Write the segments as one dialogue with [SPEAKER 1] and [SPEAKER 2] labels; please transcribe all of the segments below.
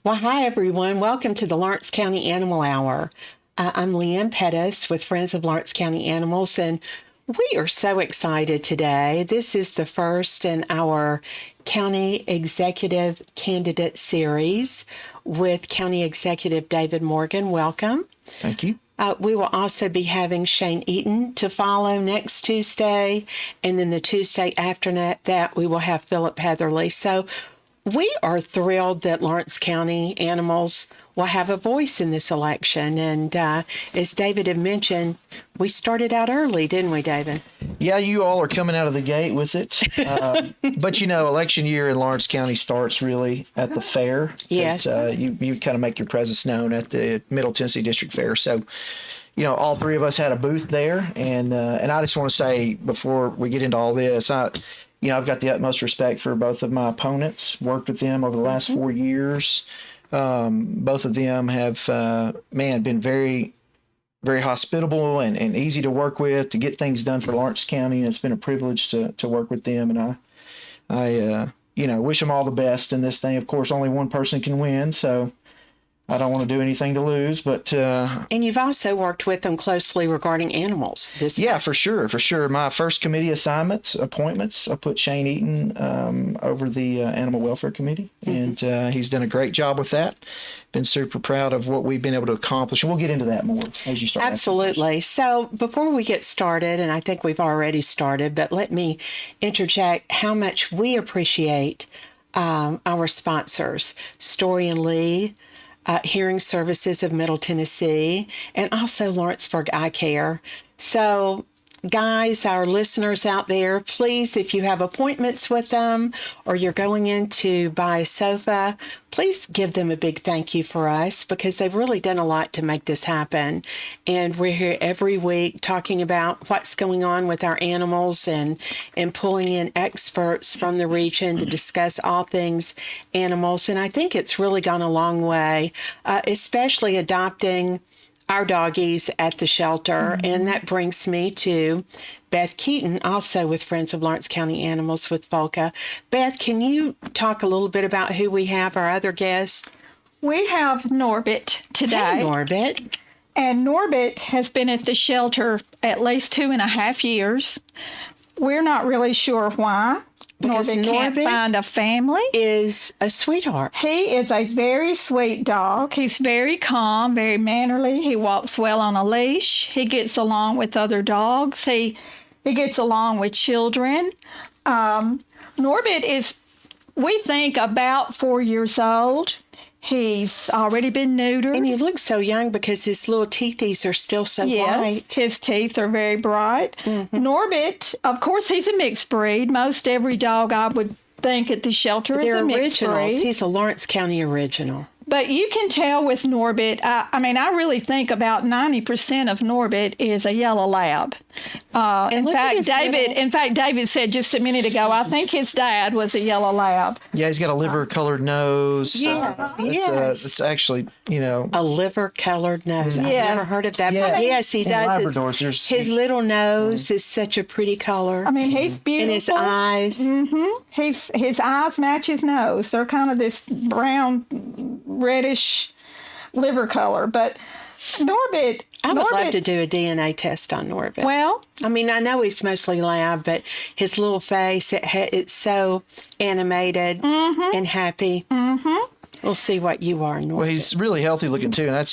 [SPEAKER 1] Well, hi, everyone. Welcome to the Lawrence County Animal Hour. I'm Leanne Pettis with Friends of Lawrence County Animals, and we are so excited today. This is the first in our County Executive Candidate Series with County Executive David Morgan. Welcome.
[SPEAKER 2] Thank you.
[SPEAKER 1] We will also be having Shane Eaton to follow next Tuesday, and then the Tuesday after that, we will have Philip Heatherly. So we are thrilled that Lawrence County Animals will have a voice in this election. And as David had mentioned, we started out early, didn't we, David?
[SPEAKER 2] Yeah, you all are coming out of the gate with it. But, election year in Lawrence County starts really at the fair.
[SPEAKER 1] Yes.
[SPEAKER 2] You kind of make your presence known at the Middle Tennessee District Fair. So, all three of us had a booth there. And I just want to say, before we get into all this, I've got the utmost respect for both of my opponents, worked with them over the last 4 years. Both of them have, been very, very hospitable and easy to work with, to get things done for Lawrence County. And it's been a privilege to work with them. And I wish them all the best in this thing. Of course, only one person can win, so I don't want to do anything to lose, but...
[SPEAKER 1] and you've also worked with them closely regarding animals.
[SPEAKER 2] Yeah, for sure. My first committee appointments, I put Shane Eaton over the Animal Welfare Committee, and he's done a great job with that. Been super proud of what we've been able to accomplish, and we'll get into that more as you start.
[SPEAKER 1] Absolutely. So before we get started, and I think we've already started, but let me interject how much we appreciate our sponsors, Story and Lee, Hearing Services of Middle Tennessee, and also Lawrenceburg Eye Care. So, guys, our listeners out there, please, if you have appointments with them or you're going in to buy a sofa, please give them a big thank you for us, because they've really done a lot to make this happen. And we're here every week talking about what's going on with our animals and pulling in experts from the region to discuss all things animals. And I think it's really gone a long way, especially adopting our doggies at the shelter. And that brings me to Beth Keaton, also with Friends of Lawrence County Animals with FOLCA. Beth, can you talk a little bit about who we have, our other guests?
[SPEAKER 3] We have Norbit today.
[SPEAKER 1] Hey, Norbit.
[SPEAKER 3] And Norbit has been at the shelter at least 2.5 years. We're not really sure why.
[SPEAKER 1] Because
[SPEAKER 3] Norbit can't find a family.
[SPEAKER 1] Is a sweetheart.
[SPEAKER 3] He is a very sweet dog. He's very calm, very mannerly. He walks well on a leash. He gets along with other dogs. He gets along with children. Norbit is, we think, about 4 years old. He's already been neutered.
[SPEAKER 1] And he looks so young because his little teethies are still so white.
[SPEAKER 3] His teeth are very bright. Norbit, of course, he's a mixed breed. Most every dog I would think at the shelter is a mixed breed.
[SPEAKER 1] He's a Lawrence County original.
[SPEAKER 3] But you can tell with Norbit, I really think about 90% of Norbit is a yellow lab. In fact, David said just a minute ago, I think his dad was a yellow lab.
[SPEAKER 2] Yeah, he's got a liver-colored nose.
[SPEAKER 1] Yes.
[SPEAKER 2] It's actually,
[SPEAKER 1] a liver-colored nose. I've never heard of that.
[SPEAKER 2] Yeah.
[SPEAKER 1] But yes, he does.
[SPEAKER 2] Labradors,
[SPEAKER 1] his little nose is such a pretty color.
[SPEAKER 3] He's beautiful.
[SPEAKER 1] And his eyes.
[SPEAKER 3] His eyes match his nose. They're kind of this brown, reddish liver color. But Norbit...
[SPEAKER 1] I would love to do a DNA test on Norbit.
[SPEAKER 3] Well...
[SPEAKER 1] I know he's mostly lab, but his little face, it's so animated and happy. We'll see what you are, Norbit.
[SPEAKER 2] Well, he's really healthy looking, too, and I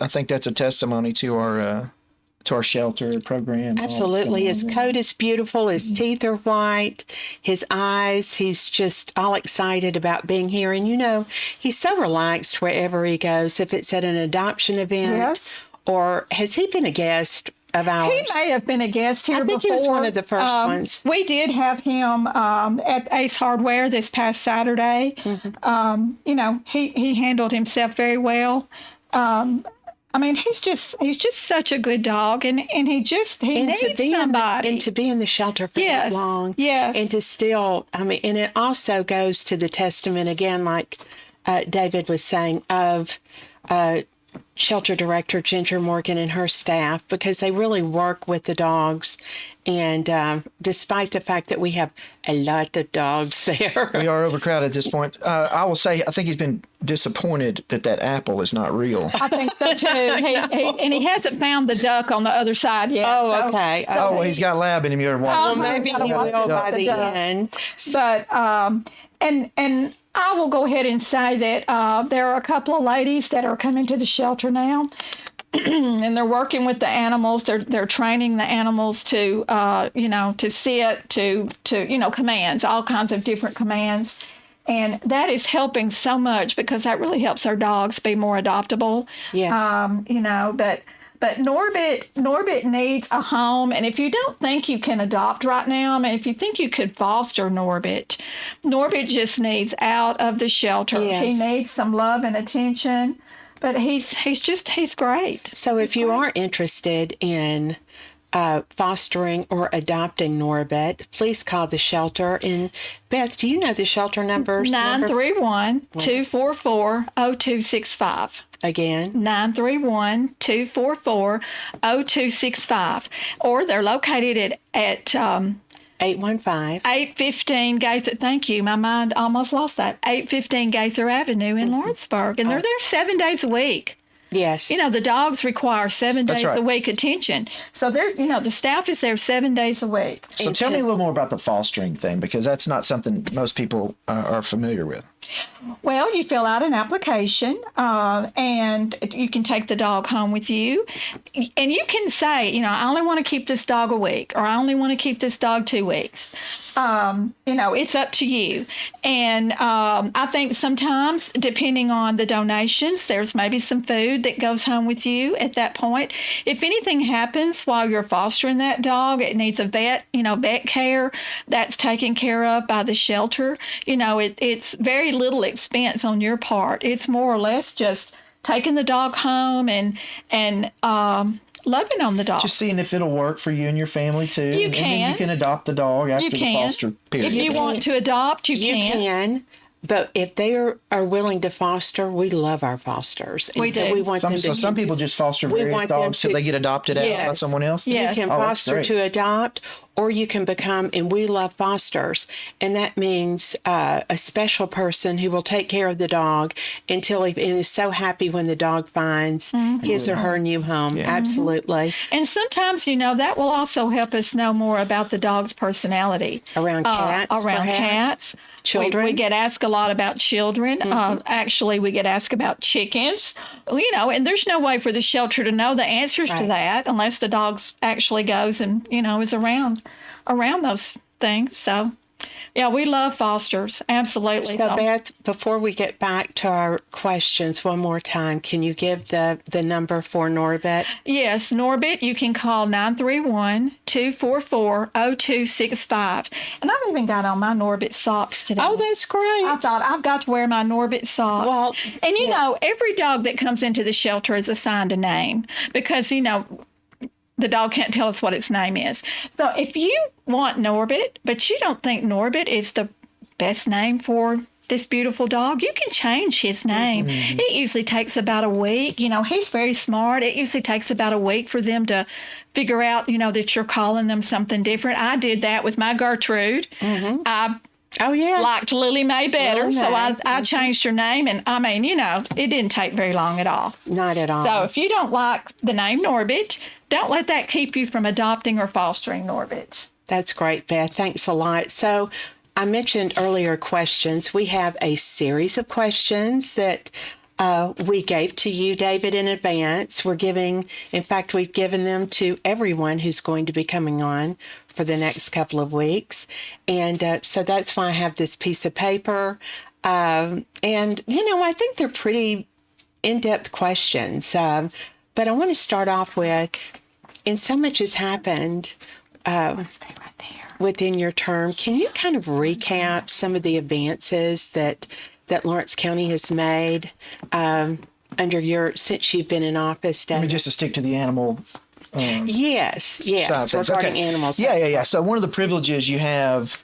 [SPEAKER 2] think that's a testimony to our shelter program.
[SPEAKER 1] Absolutely. His coat is beautiful. His teeth are white. His eyes, he's just all excited about being here. And, he's so relaxed wherever he goes, if it's at an adoption event.
[SPEAKER 3] Yes.
[SPEAKER 1] Or has he been a guest of ours?
[SPEAKER 3] He may have been a guest here before.
[SPEAKER 1] I think he was one of the first ones.
[SPEAKER 3] We did have him at Ace Hardware this past Saturday. He handled himself very well. He's just such a good dog, and he needs somebody.
[SPEAKER 1] And to be in the shelter for that long.
[SPEAKER 3] Yes.
[SPEAKER 1] And to still, and it also goes to the testament, again, like David was saying, of shelter director Ginger Morgan and her staff, because they really work with the dogs. And despite the fact that we have a lot of dogs there,
[SPEAKER 2] We are overcrowded at this point. I will say, I think he's been disappointed that apple is not real.
[SPEAKER 3] I think so too. And he hasn't found the duck on the other side yet.
[SPEAKER 1] Oh,
[SPEAKER 3] so-
[SPEAKER 1] okay.
[SPEAKER 2] Oh, well, he's got lab in him. You're watching.
[SPEAKER 1] Well, maybe he will by the end.
[SPEAKER 3] But and I will go ahead and say that there are a couple of ladies that are coming to the shelter now, and they're working with the animals. They're training the animals to to sit, to commands, all kinds of different commands. And that is helping so much because that really helps our dogs be more adoptable.
[SPEAKER 1] Yes.
[SPEAKER 3] But Norbit needs a home. And if you don't think you can adopt right now, I mean, if you think you could foster Norbit just needs out of the shelter.
[SPEAKER 1] Yes.
[SPEAKER 3] He needs some love and attention. But he's great.
[SPEAKER 1] So if you are interested in fostering or adopting Norbit, please call the shelter. And Beth, do you know the shelter numbers?
[SPEAKER 3] 931-244-0265.
[SPEAKER 1] Again?
[SPEAKER 3] 931-244-0265. Or they're located at
[SPEAKER 1] 815.
[SPEAKER 3] 815 Gaither. Thank you. My mind almost lost that. 815 Gaither Avenue in Lawrenceburg. And they're there 7 days a week.
[SPEAKER 1] Yes.
[SPEAKER 3] The dogs require 7
[SPEAKER 2] That's
[SPEAKER 3] days
[SPEAKER 2] right.
[SPEAKER 3] a week attention. So they're, the staff is there 7 days a week.
[SPEAKER 2] So tell me a little more about the fostering thing, because that's not something most people are familiar with.
[SPEAKER 3] Well, you fill out an application, and you can take the dog home with you. And you can say, I only want to keep this dog a week, or I only want to keep this dog 2 weeks. It's up to you. And I think sometimes, depending on the donations, there's maybe some food that goes home with you at that point. If anything happens while you're fostering that dog, it needs a vet care, that's taken care of by the shelter. It's very little expense on your part. It's more or less just taking the dog home and loving on the dog.
[SPEAKER 2] Just seeing if it'll work for you and your family too.
[SPEAKER 3] You
[SPEAKER 2] And then
[SPEAKER 3] can.
[SPEAKER 2] you can adopt the dog after
[SPEAKER 3] You
[SPEAKER 2] the
[SPEAKER 3] can.
[SPEAKER 2] foster period.
[SPEAKER 3] If you want to adopt, you
[SPEAKER 1] You
[SPEAKER 3] can.
[SPEAKER 1] can, but if they are willing to foster, we love our fosters. And
[SPEAKER 3] We
[SPEAKER 1] so
[SPEAKER 3] do.
[SPEAKER 1] we want them to
[SPEAKER 2] Some people just foster various
[SPEAKER 1] want them
[SPEAKER 2] dogs till
[SPEAKER 1] to-
[SPEAKER 2] they get adopted out by
[SPEAKER 1] Yes.
[SPEAKER 2] someone else.
[SPEAKER 3] Yeah.
[SPEAKER 1] You can
[SPEAKER 2] Oh, that's
[SPEAKER 1] foster
[SPEAKER 2] great.
[SPEAKER 1] to adopt, or you can become, and we love fosters, and that means a special person who will take care of the dog until he is so happy when the dog finds his or her new home. Absolutely.
[SPEAKER 3] And sometimes, that will also help us know more about the dog's personality.
[SPEAKER 1] Around cats,
[SPEAKER 3] Around
[SPEAKER 1] perhaps?
[SPEAKER 3] cats.
[SPEAKER 1] Children?
[SPEAKER 3] We get asked a lot about children. Actually, we get asked about chickens. And there's no way for the shelter to know the answers to
[SPEAKER 1] Right.
[SPEAKER 3] that unless the dog actually goes and, is around those things. So, yeah, we love fosters. Absolutely.
[SPEAKER 1] So, Beth, before we get back to our questions one more time, can you give the number for Norbit?
[SPEAKER 3] Yes, Norbit, you can call 931-244-0265. And I've even got on my Norbit socks today.
[SPEAKER 1] Oh, that's great.
[SPEAKER 3] I thought I've got to wear my Norbit socks.
[SPEAKER 1] Well,
[SPEAKER 3] and every dog that comes into the shelter is assigned a name because, the dog can't tell us what its name is. So if you want Norbit, but you don't think Norbit is the best name for this beautiful dog, you can change his name. It usually takes about a week. He's very smart. It usually takes about a week for them to figure out, that you're calling them something different. I did that with my Gertrude.
[SPEAKER 1] Oh, yes.
[SPEAKER 3] Liked Lily Mae better,
[SPEAKER 1] Lily
[SPEAKER 3] so
[SPEAKER 1] Mae.
[SPEAKER 3] I changed her name. And it didn't take very long at all.
[SPEAKER 1] Not at all.
[SPEAKER 3] So if you don't like the name Norbit, don't let that keep you from adopting or fostering Norbit.
[SPEAKER 1] That's great, Beth. Thanks a lot. So I mentioned earlier questions. We have a series of questions that we gave to you, David, in advance. We've given them to everyone who's going to be coming on for the next couple of weeks. And so that's why I have this piece of paper. I think they're pretty in-depth questions. But I want to start off with, and so much has happened within your term. Can you kind of recap some of the advances that Lawrence County has made since you've been in office,
[SPEAKER 2] I mean,
[SPEAKER 1] David?
[SPEAKER 2] just to stick to the animal.
[SPEAKER 1] Yes,
[SPEAKER 2] side of things.
[SPEAKER 1] regarding
[SPEAKER 2] Okay.
[SPEAKER 1] animals.
[SPEAKER 2] Yeah. So one of the privileges you have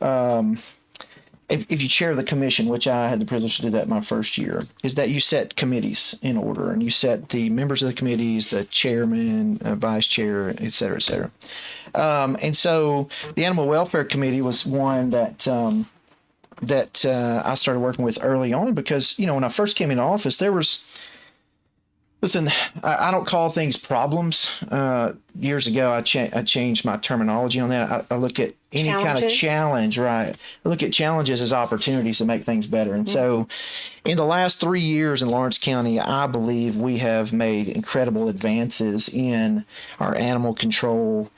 [SPEAKER 2] if you chair the commission, which I had the privilege to do that my first year, is that you set committees in order, and you set the members of the committees, the chairman, vice chair, et cetera, et cetera. And so the Animal Welfare Committee was one that I started working with early on because, when I first came into office, there was, listen, I don't call things problems. Years ago, I changed my terminology on that. I look at any kind of challenge, right? I look at challenges as opportunities to make things better. And so in the last 3 years in Lawrence County, I believe we have made incredible advances in our animal control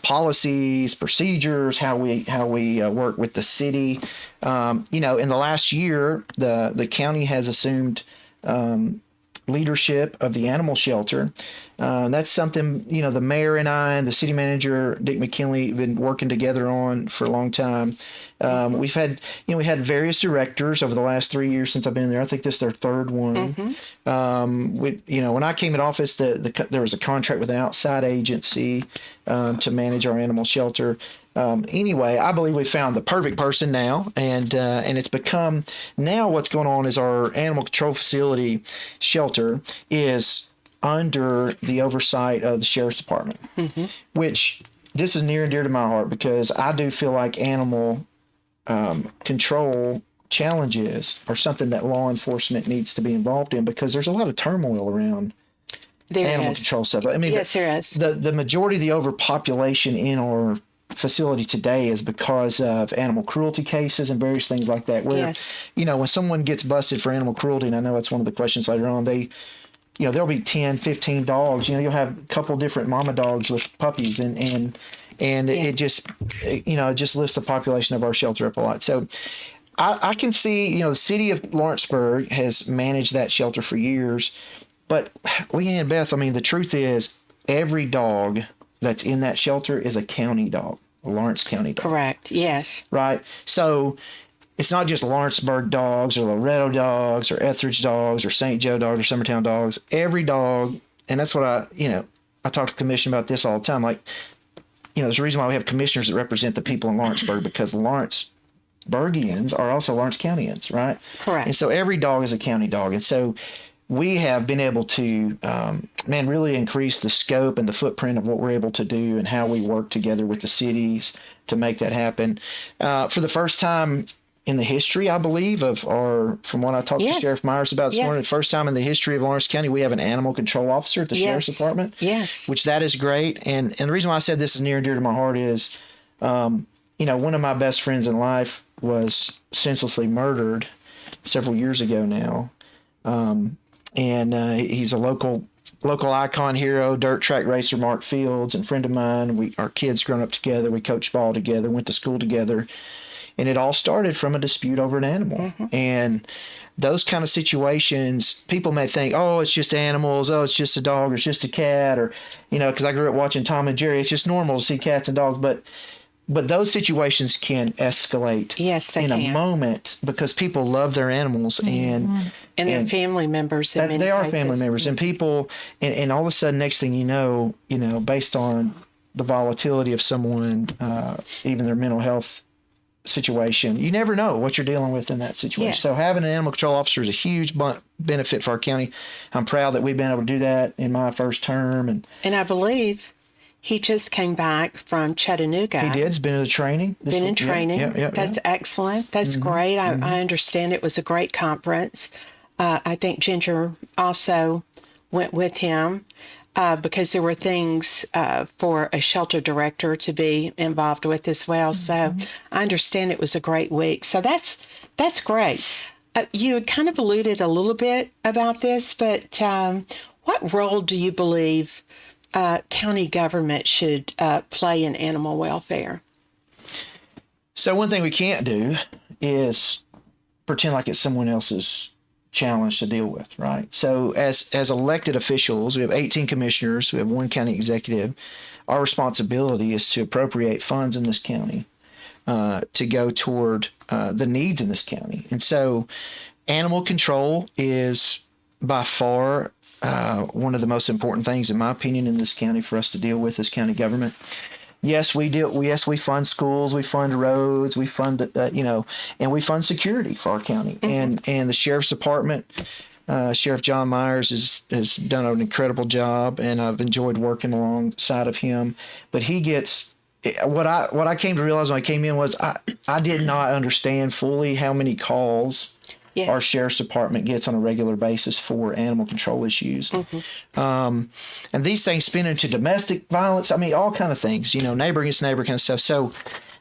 [SPEAKER 2] policies, procedures, how we work with the city. In the last year, the county has assumed leadership of the animal shelter. That's something, the mayor and I and the city manager, Dick McKinley, have been working together on for a long time. We've had, we had various directors over the last 3 years since I've been in there. I think this is their third one. When I came in office, there was a contract with an outside agency to manage our animal shelter. Anyway, I believe we found the perfect person now, and it's become, now what's going on is our animal control facility shelter is under the oversight of the sheriff's department, which this is near and dear to my heart because I do feel like animal control challenges are something that law enforcement needs to be involved in because there's a lot of turmoil around animal control stuff. I mean,
[SPEAKER 1] yes, there is.
[SPEAKER 2] The majority of the overpopulation in our facility today is because of animal cruelty cases and various things like that where when someone gets busted for animal cruelty, and I know that's one of the questions later on, there'll be 10, 15 dogs, you'll have a couple different mama dogs with puppies and it just lifts the population of our shelter up a lot. So I can see, the city of Lawrenceburg has managed that shelter for years, but Leanne, Beth, I mean, the truth is every dog that's in that shelter is a county dog, a Lawrence County dog.
[SPEAKER 1] Correct. Yes.
[SPEAKER 2] Right. So it's not just Lawrenceburg dogs or Loretto dogs or Etheridge dogs or St. Joe dogs or Summertown dogs. Every dog, and that's what I talk to the commission about this all the time. Like, there's a reason why we have commissioners that represent the people in Lawrenceburg because the Lawrenceburgians are also Lawrence Countyans, right?
[SPEAKER 1] Correct.
[SPEAKER 2] And so every dog is a county dog. And so we have been able to, really increase the scope and the footprint of what we're able to do and how we work together with the cities to make that happen. For the first time in the history, I believe, from what I talked to Sheriff Myers about this morning, the first time in the history of Lawrence County, we have an animal control officer at the Sheriff's Department.
[SPEAKER 1] Yes.
[SPEAKER 2] Which that is great. And the reason why I said this is near and dear to my heart is, one of my best friends in life was senselessly murdered several years ago now. And he's a local icon hero, dirt track racer, Mark Fields, and friend of mine. Our kids grown up together. We coached ball together, went to school together. And it all started from a dispute over an animal. And those kind of situations, people may think, oh, it's just animals. Oh, it's just a dog or it's just a cat. Or, because I grew up watching Tom and Jerry. It's just normal to see cats and dogs. But those situations can escalate in a moment because people love their animals and
[SPEAKER 1] their family members.
[SPEAKER 2] They are family members and people, and all of a sudden, next thing you know, based on the volatility of someone, even their mental health situation, you never know what you're dealing with in that situation.
[SPEAKER 1] Yes.
[SPEAKER 2] So having an animal control officer is a huge benefit for our county. I'm proud that we've been able to do that in my first term. And
[SPEAKER 1] I believe he just came back from Chattanooga.
[SPEAKER 2] He did. He's been in training.
[SPEAKER 1] That's excellent. That's great. I understand it was a great conference. I think Ginger also went with him because there were things for a shelter director to be involved with as well. So I understand it was a great week. So that's great. You had kind of alluded a little bit about this, but what role do you believe county government should play in animal welfare?
[SPEAKER 2] So one thing we can't do is pretend like it's someone else's challenge to deal with, right? So as elected officials, we have 18 commissioners, we have one county executive. Our responsibility is to appropriate funds in this county to go toward the needs in this county. And so animal control is by far one of the most important things, in my opinion, in this county for us to deal with as county government. Yes, we do. Yes, we fund schools, we fund roads, we fund, and we fund security for our county. And the sheriff's department, Sheriff John Myers has done an incredible job, and I've enjoyed working alongside of him. But he gets what I came to realize when I came in was I did not understand fully how many calls our sheriff's department gets on a regular basis for animal control issues. And these things spin into domestic violence. I mean, all kind of things, neighbor against neighbor kind of stuff. So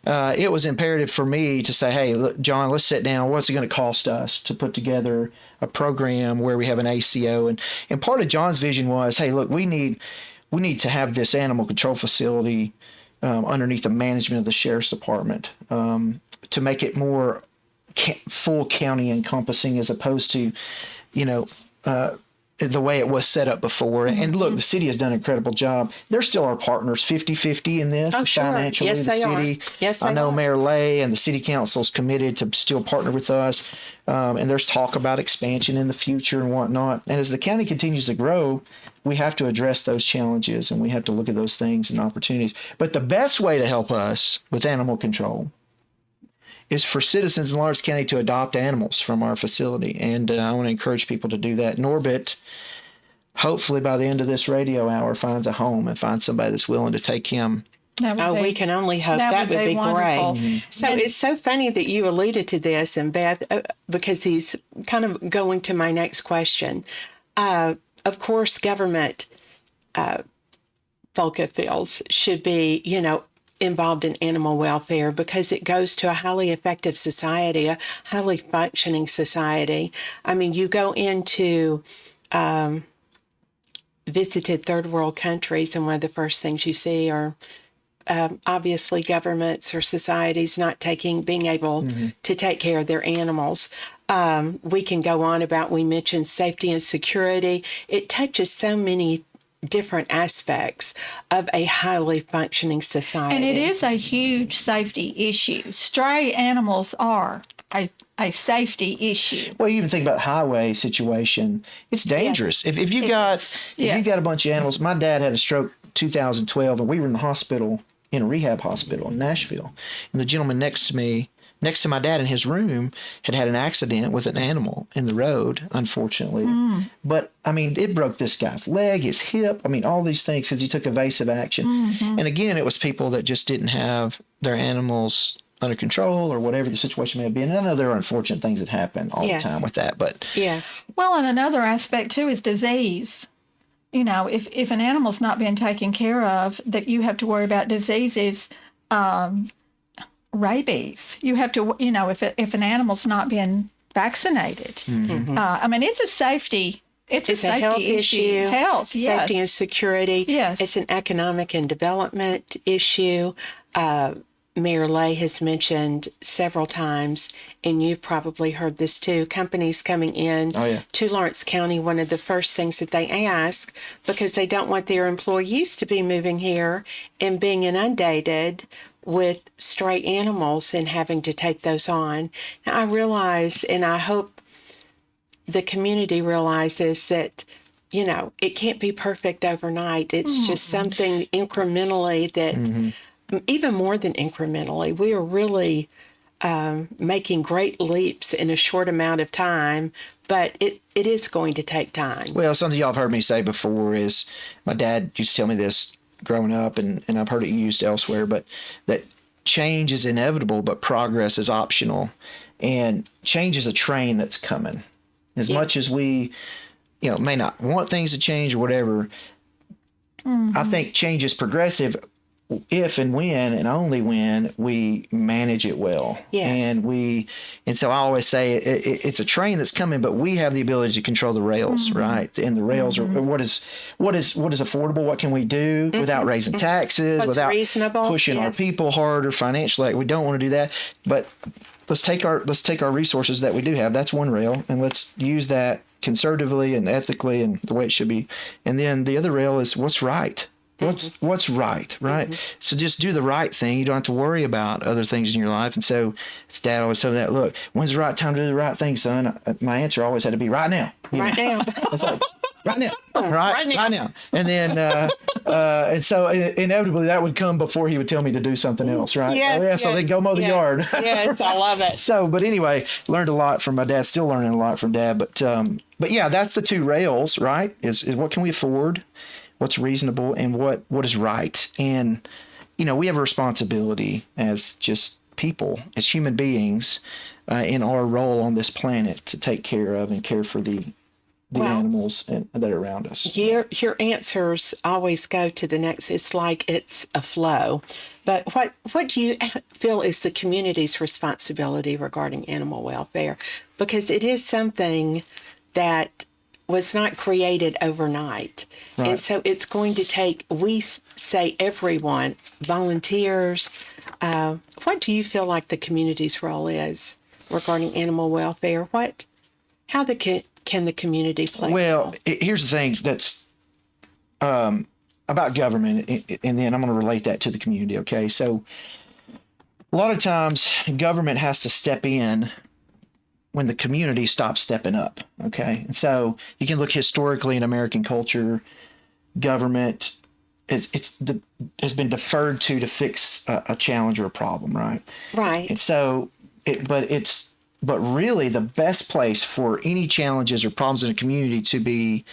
[SPEAKER 2] it was imperative for me to say, hey, look, John, let's sit down. What's it going to cost us to put together a program where we have an ACO? And part of John's vision was, hey, look, we need to have this animal control facility underneath the management of the sheriff's department to make it more full county encompassing, as opposed to, the way it was set up before. And look, the city has done an incredible job. They're still our partners 50-50 in this, financially.
[SPEAKER 1] Yes,
[SPEAKER 2] the
[SPEAKER 1] they
[SPEAKER 2] city.
[SPEAKER 1] are. Yes, they
[SPEAKER 2] I know
[SPEAKER 1] are.
[SPEAKER 2] Mayor Lay and the city council is committed to still partner with us. And there's talk about expansion in the future and whatnot. And as the county continues to grow, we have to address those challenges, and we have to look at those things and opportunities. But the best way to help us with animal control is for citizens in Lawrence County to adopt animals from our facility. And I want to encourage people to do that. Norbit, hopefully by the end of this radio hour, finds a home and finds somebody that's willing to take him.
[SPEAKER 1] We can only hope. That would be
[SPEAKER 3] wonderful.
[SPEAKER 1] great. So it's so funny that you alluded to this, and Beth, because he's kind of going to my next question. Of course, government FOLCA feels should be, involved in animal welfare, because it goes to a highly effective society, a highly functioning society. I mean, you go into visited third world countries, and one of the first things you see are obviously governments or societies not being able to take care of their animals. We can go on about, we mentioned safety and security. It touches so many different aspects of a highly functioning society.
[SPEAKER 3] And it is a huge safety issue. Stray animals are a safety issue.
[SPEAKER 2] Well, you even think about highway situation. It's dangerous.
[SPEAKER 1] Yes.
[SPEAKER 2] If you got a bunch of animals. My dad had a stroke 2012, and we were in the hospital, in a rehab hospital in Nashville. And the gentleman next to my dad in his room had an accident with an animal in the road, unfortunately. But, I mean, it broke this guy's leg, his hip. I mean, all these things because he took evasive action. And again, it was people that just didn't have their animals under control or whatever the situation may have been. And I know there are unfortunate things that happen all the time with that. But
[SPEAKER 3] Well, and another aspect, too, is disease. If an animal's not being taken care of, that you have to worry about diseases, rabies. You have to, if an animal's not being vaccinated. I mean, it's a safety. It's a safety
[SPEAKER 1] health issue.
[SPEAKER 3] Health,
[SPEAKER 1] safety and security.
[SPEAKER 3] Yes.
[SPEAKER 1] It's an economic and development issue. Mayor Lay has mentioned several times, and you've probably heard this too, companies coming in to Lawrence County, one of the first things that they ask, because they don't want their employees to be moving here and being inundated with stray animals and having to take those on. Now, I realize, and I hope the community realizes that, it can't be perfect overnight. It's just something incrementally that, even more than incrementally, we are really making great leaps in a short amount of time, but it is going to take time.
[SPEAKER 2] Well, something y'all have heard me say before is, my dad used to tell me this growing up, and I've heard it used elsewhere, but that change is inevitable, but progress is optional. And change is a train that's coming. As much as we, may not want things to change or whatever, I think change is progressive if and when, and only when, we manage it well. And so I always say it's a train that's coming, but we have the ability to control the rails, right? And the rails are what is affordable. What can we do without raising taxes, without
[SPEAKER 1] reasonable?
[SPEAKER 2] Pushing our people harder financially? We don't want to do that, but let's take our resources that we do have. That's one rail, and let's use that conservatively and ethically and the way it should be. And then the other rail is what's right. What's right? So just do the right thing. You don't have to worry about other things in your life. And so his dad always told me that, look, when's the right time to do the right thing, son? My answer always had to be right now.
[SPEAKER 1] Right now.
[SPEAKER 2] It's like, right now, right now. And then, and so inevitably that would come before he would tell me to do something else, right?
[SPEAKER 1] Yes,
[SPEAKER 2] So then go mow the yard.
[SPEAKER 1] Yes, I love it.
[SPEAKER 2] So, but anyway, learned a lot from my dad, still learning a lot from dad. But yeah, that's the two rails, right? Is what can we afford, what's reasonable, and what is right. And, we have a responsibility as just people, as human beings, in our role on this planet to take care of and care for the animals that are around us.
[SPEAKER 1] Your answers always go to the next. It's like it's a flow. But what do you feel is the community's responsibility regarding animal welfare? Because it is something that was not created overnight. Right. And so it's going to take, we say everyone, volunteers. What do you feel like the community's role is regarding animal welfare? How can the community play?
[SPEAKER 2] Well, here's the thing that's about government, and then I'm going to relate that to the community. Okay, so a lot of times government has to step in when the community stops stepping up. Okay, and so you can look historically in American culture, government has been deferred to fix a challenge or a problem, right?
[SPEAKER 1] Right.
[SPEAKER 2] And so, but really the best place for any challenges or problems in a community to be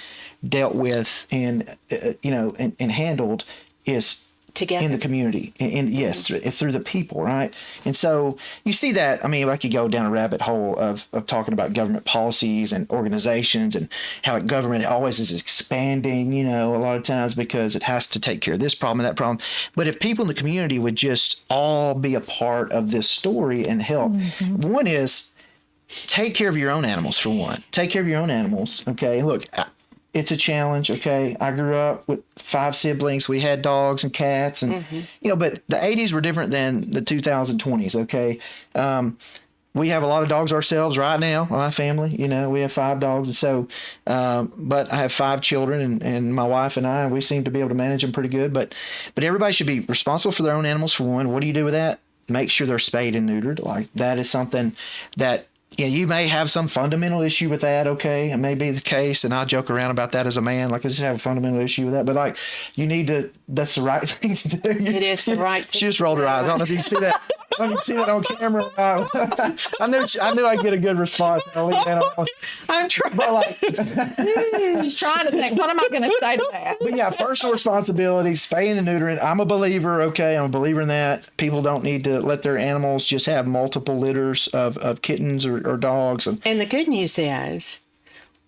[SPEAKER 2] dealt with and and handled is together in the community, and yes, through the people, right? And so you see that. I mean, I could go down a rabbit hole of talking about government policies and organizations and how government always is expanding, a lot of times because it has to take care of this problem and that problem. But if people in the community would just all be a part of this story and help, one is take care of your own animals, for one. Take care of your own animals, okay? Look, it's a challenge, okay? I grew up with 5 siblings. We had dogs and cats, and but the 80s were different than the 2020s, okay? We have a lot of dogs ourselves right now, my family. We have 5 dogs, and so, but I have 5 children, and my wife and I, we seem to be able to manage them pretty good. But everybody should be responsible for their own animals, for one. What do you do with that? Make sure they're spayed and neutered. Like, that is something that you may have some fundamental issue with that, okay? It may be the case, and I joke around about that as a man. Like, I just have a fundamental issue with that. But, you need to, that's the right thing to do.
[SPEAKER 1] It is the right thing.
[SPEAKER 2] She just rolled her eyes. I don't know if you can see that. I don't know if you can see that on camera. I knew I'd get a good response.
[SPEAKER 1] I'm trying.
[SPEAKER 2] But
[SPEAKER 3] He's trying to think, what am I going to say to that?
[SPEAKER 2] But yeah, personal responsibility, spaying and neutering. I'm a believer, okay? I'm a believer in that. People don't need to let their animals just have multiple litters of kittens or dogs.
[SPEAKER 1] And the good news is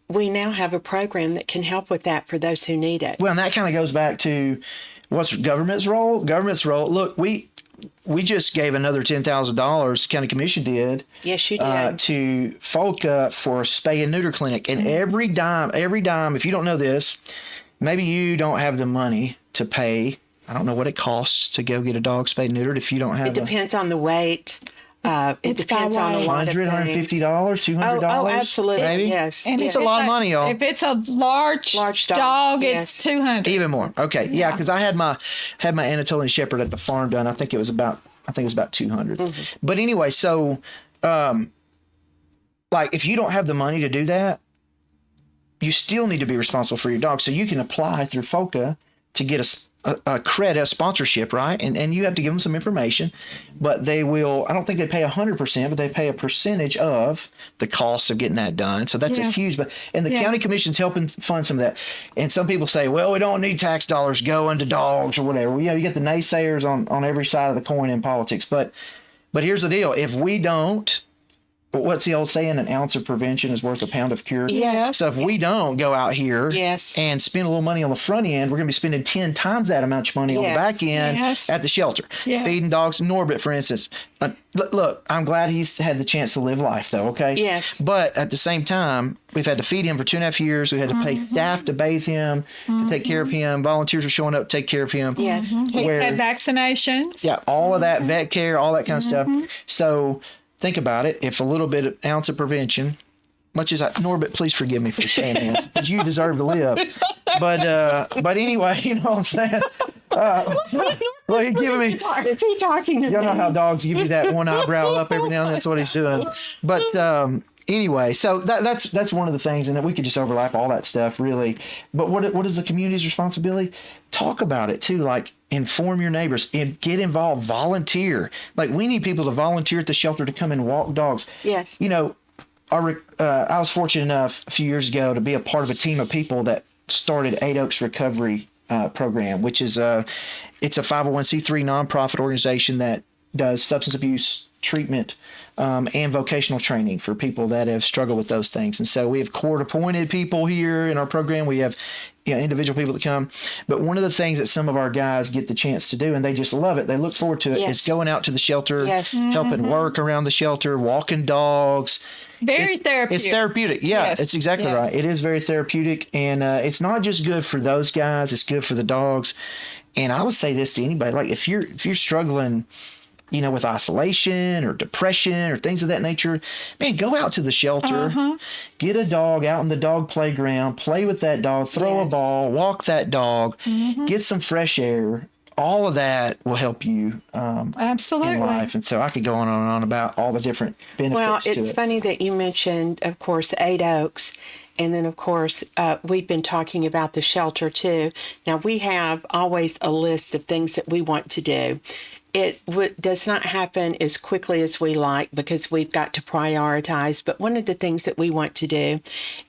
[SPEAKER 1] we now have a program that can help with that for those who need it.
[SPEAKER 2] Well, and that kind of goes back to what's government's role. Government's role. Look, we just gave another $10,000. The county commission did.
[SPEAKER 1] Yes, you did.
[SPEAKER 2] To FOLCA for a spay and neuter clinic, and every dime. If you don't know this, maybe you don't have the money to pay. I don't know what it costs to go get a dog spayed and neutered if you don't have.
[SPEAKER 1] It depends on the weight. It depends on a lot of things.
[SPEAKER 2] $150, $200.
[SPEAKER 1] Oh, absolutely.
[SPEAKER 2] Maybe?
[SPEAKER 1] Yes.
[SPEAKER 3] And
[SPEAKER 2] it's a lot of money, y'all.
[SPEAKER 3] If it's a large dog,
[SPEAKER 1] yes.
[SPEAKER 3] it's $200.
[SPEAKER 2] Even more. Okay. Yeah, because I had my Anatolian Shepherd at the farm done. I think it was about $200. But anyway, so if you don't have the money to do that, you still need to be responsible for your dog. So you can apply through FOLCA to get a credit, a sponsorship, right? And you have to give them some information, but they will, I don't think they pay 100%, but they pay a percentage of the cost of getting that done. So that's a huge, and the county commission's helping fund some of that. And some people say, well, we don't need tax dollars going to dogs or whatever. You get the naysayers on every side of the coin in politics. But here's the deal. If we don't, what's the old saying? An ounce of prevention is worth a pound of cure.
[SPEAKER 1] Yes.
[SPEAKER 2] So if we don't go out here
[SPEAKER 1] yes.
[SPEAKER 2] and spend a little money on the front end, we're going to be spending 10 times that amount of money on the back end at the shelter.
[SPEAKER 3] Yes.
[SPEAKER 2] Feeding dogs. Norbert, for instance. Look, I'm glad he's had the chance to live life, though, okay?
[SPEAKER 1] Yes.
[SPEAKER 2] But at the same time, we've had to feed him for 2.5 years. We had to pay staff to bathe him, to take care of him. Volunteers are showing up to take care of him.
[SPEAKER 1] Yes.
[SPEAKER 3] He's had vaccinations.
[SPEAKER 2] Yeah, all of that, vet care, all that kind of stuff. So think about it. If a little bit of ounce of prevention, much as Norbert, please forgive me for saying this, because you deserve to live. But anyway, you know what I'm saying? Look, he's giving me.
[SPEAKER 1] Is he talking to me?
[SPEAKER 2] You know how dogs give you that one eyebrow up every now and then? That's what he's doing. But anyway, so that's one of the things, and that we could just overlap all that stuff really. But what is the community's responsibility? Talk about it too, like inform your neighbors and get involved, volunteer. Like we need people to volunteer at the shelter to come and walk dogs.
[SPEAKER 1] Yes.
[SPEAKER 2] You know, I was fortunate enough a few years ago to be a part of a team of people that started Eight Oaks Recovery Program, which is it's a 501c3 nonprofit organization that does substance abuse treatment and vocational training for people that have struggled with those things. And so we have court-appointed people here in our program. We have individual people that come. But one of the things that some of our guys get the chance to do, and they just love it, they look forward to it, is going out to the shelter, helping work around the shelter, walking dogs.
[SPEAKER 3] Very therapeutic.
[SPEAKER 2] It's therapeutic. Yeah,
[SPEAKER 3] Yes.
[SPEAKER 2] it's exactly right. It is very therapeutic. And it's not just good for those guys, it's good for the dogs. And I would say this to anybody, like if you're struggling, with isolation or depression or things of that nature, man, go out to the shelter, get a dog out in the dog playground, play with that dog, throw a ball, walk that dog, get some fresh air. All of that will help you
[SPEAKER 3] Absolutely.
[SPEAKER 2] in life. And so I could go on and on about all the different benefits
[SPEAKER 1] Well,
[SPEAKER 2] to it.
[SPEAKER 1] it's funny that you mentioned, of course, Eight Oaks. And then, of course, we've been talking about the shelter, too. Now, we have always a list of things that we want to do. It does not happen as quickly as we like because we've got to prioritize. But one of the things that we want to do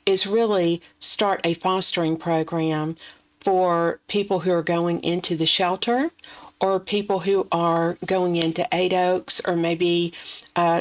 [SPEAKER 1] is really start a fostering program for people who are going into the shelter or people who are going into Eight Oaks or maybe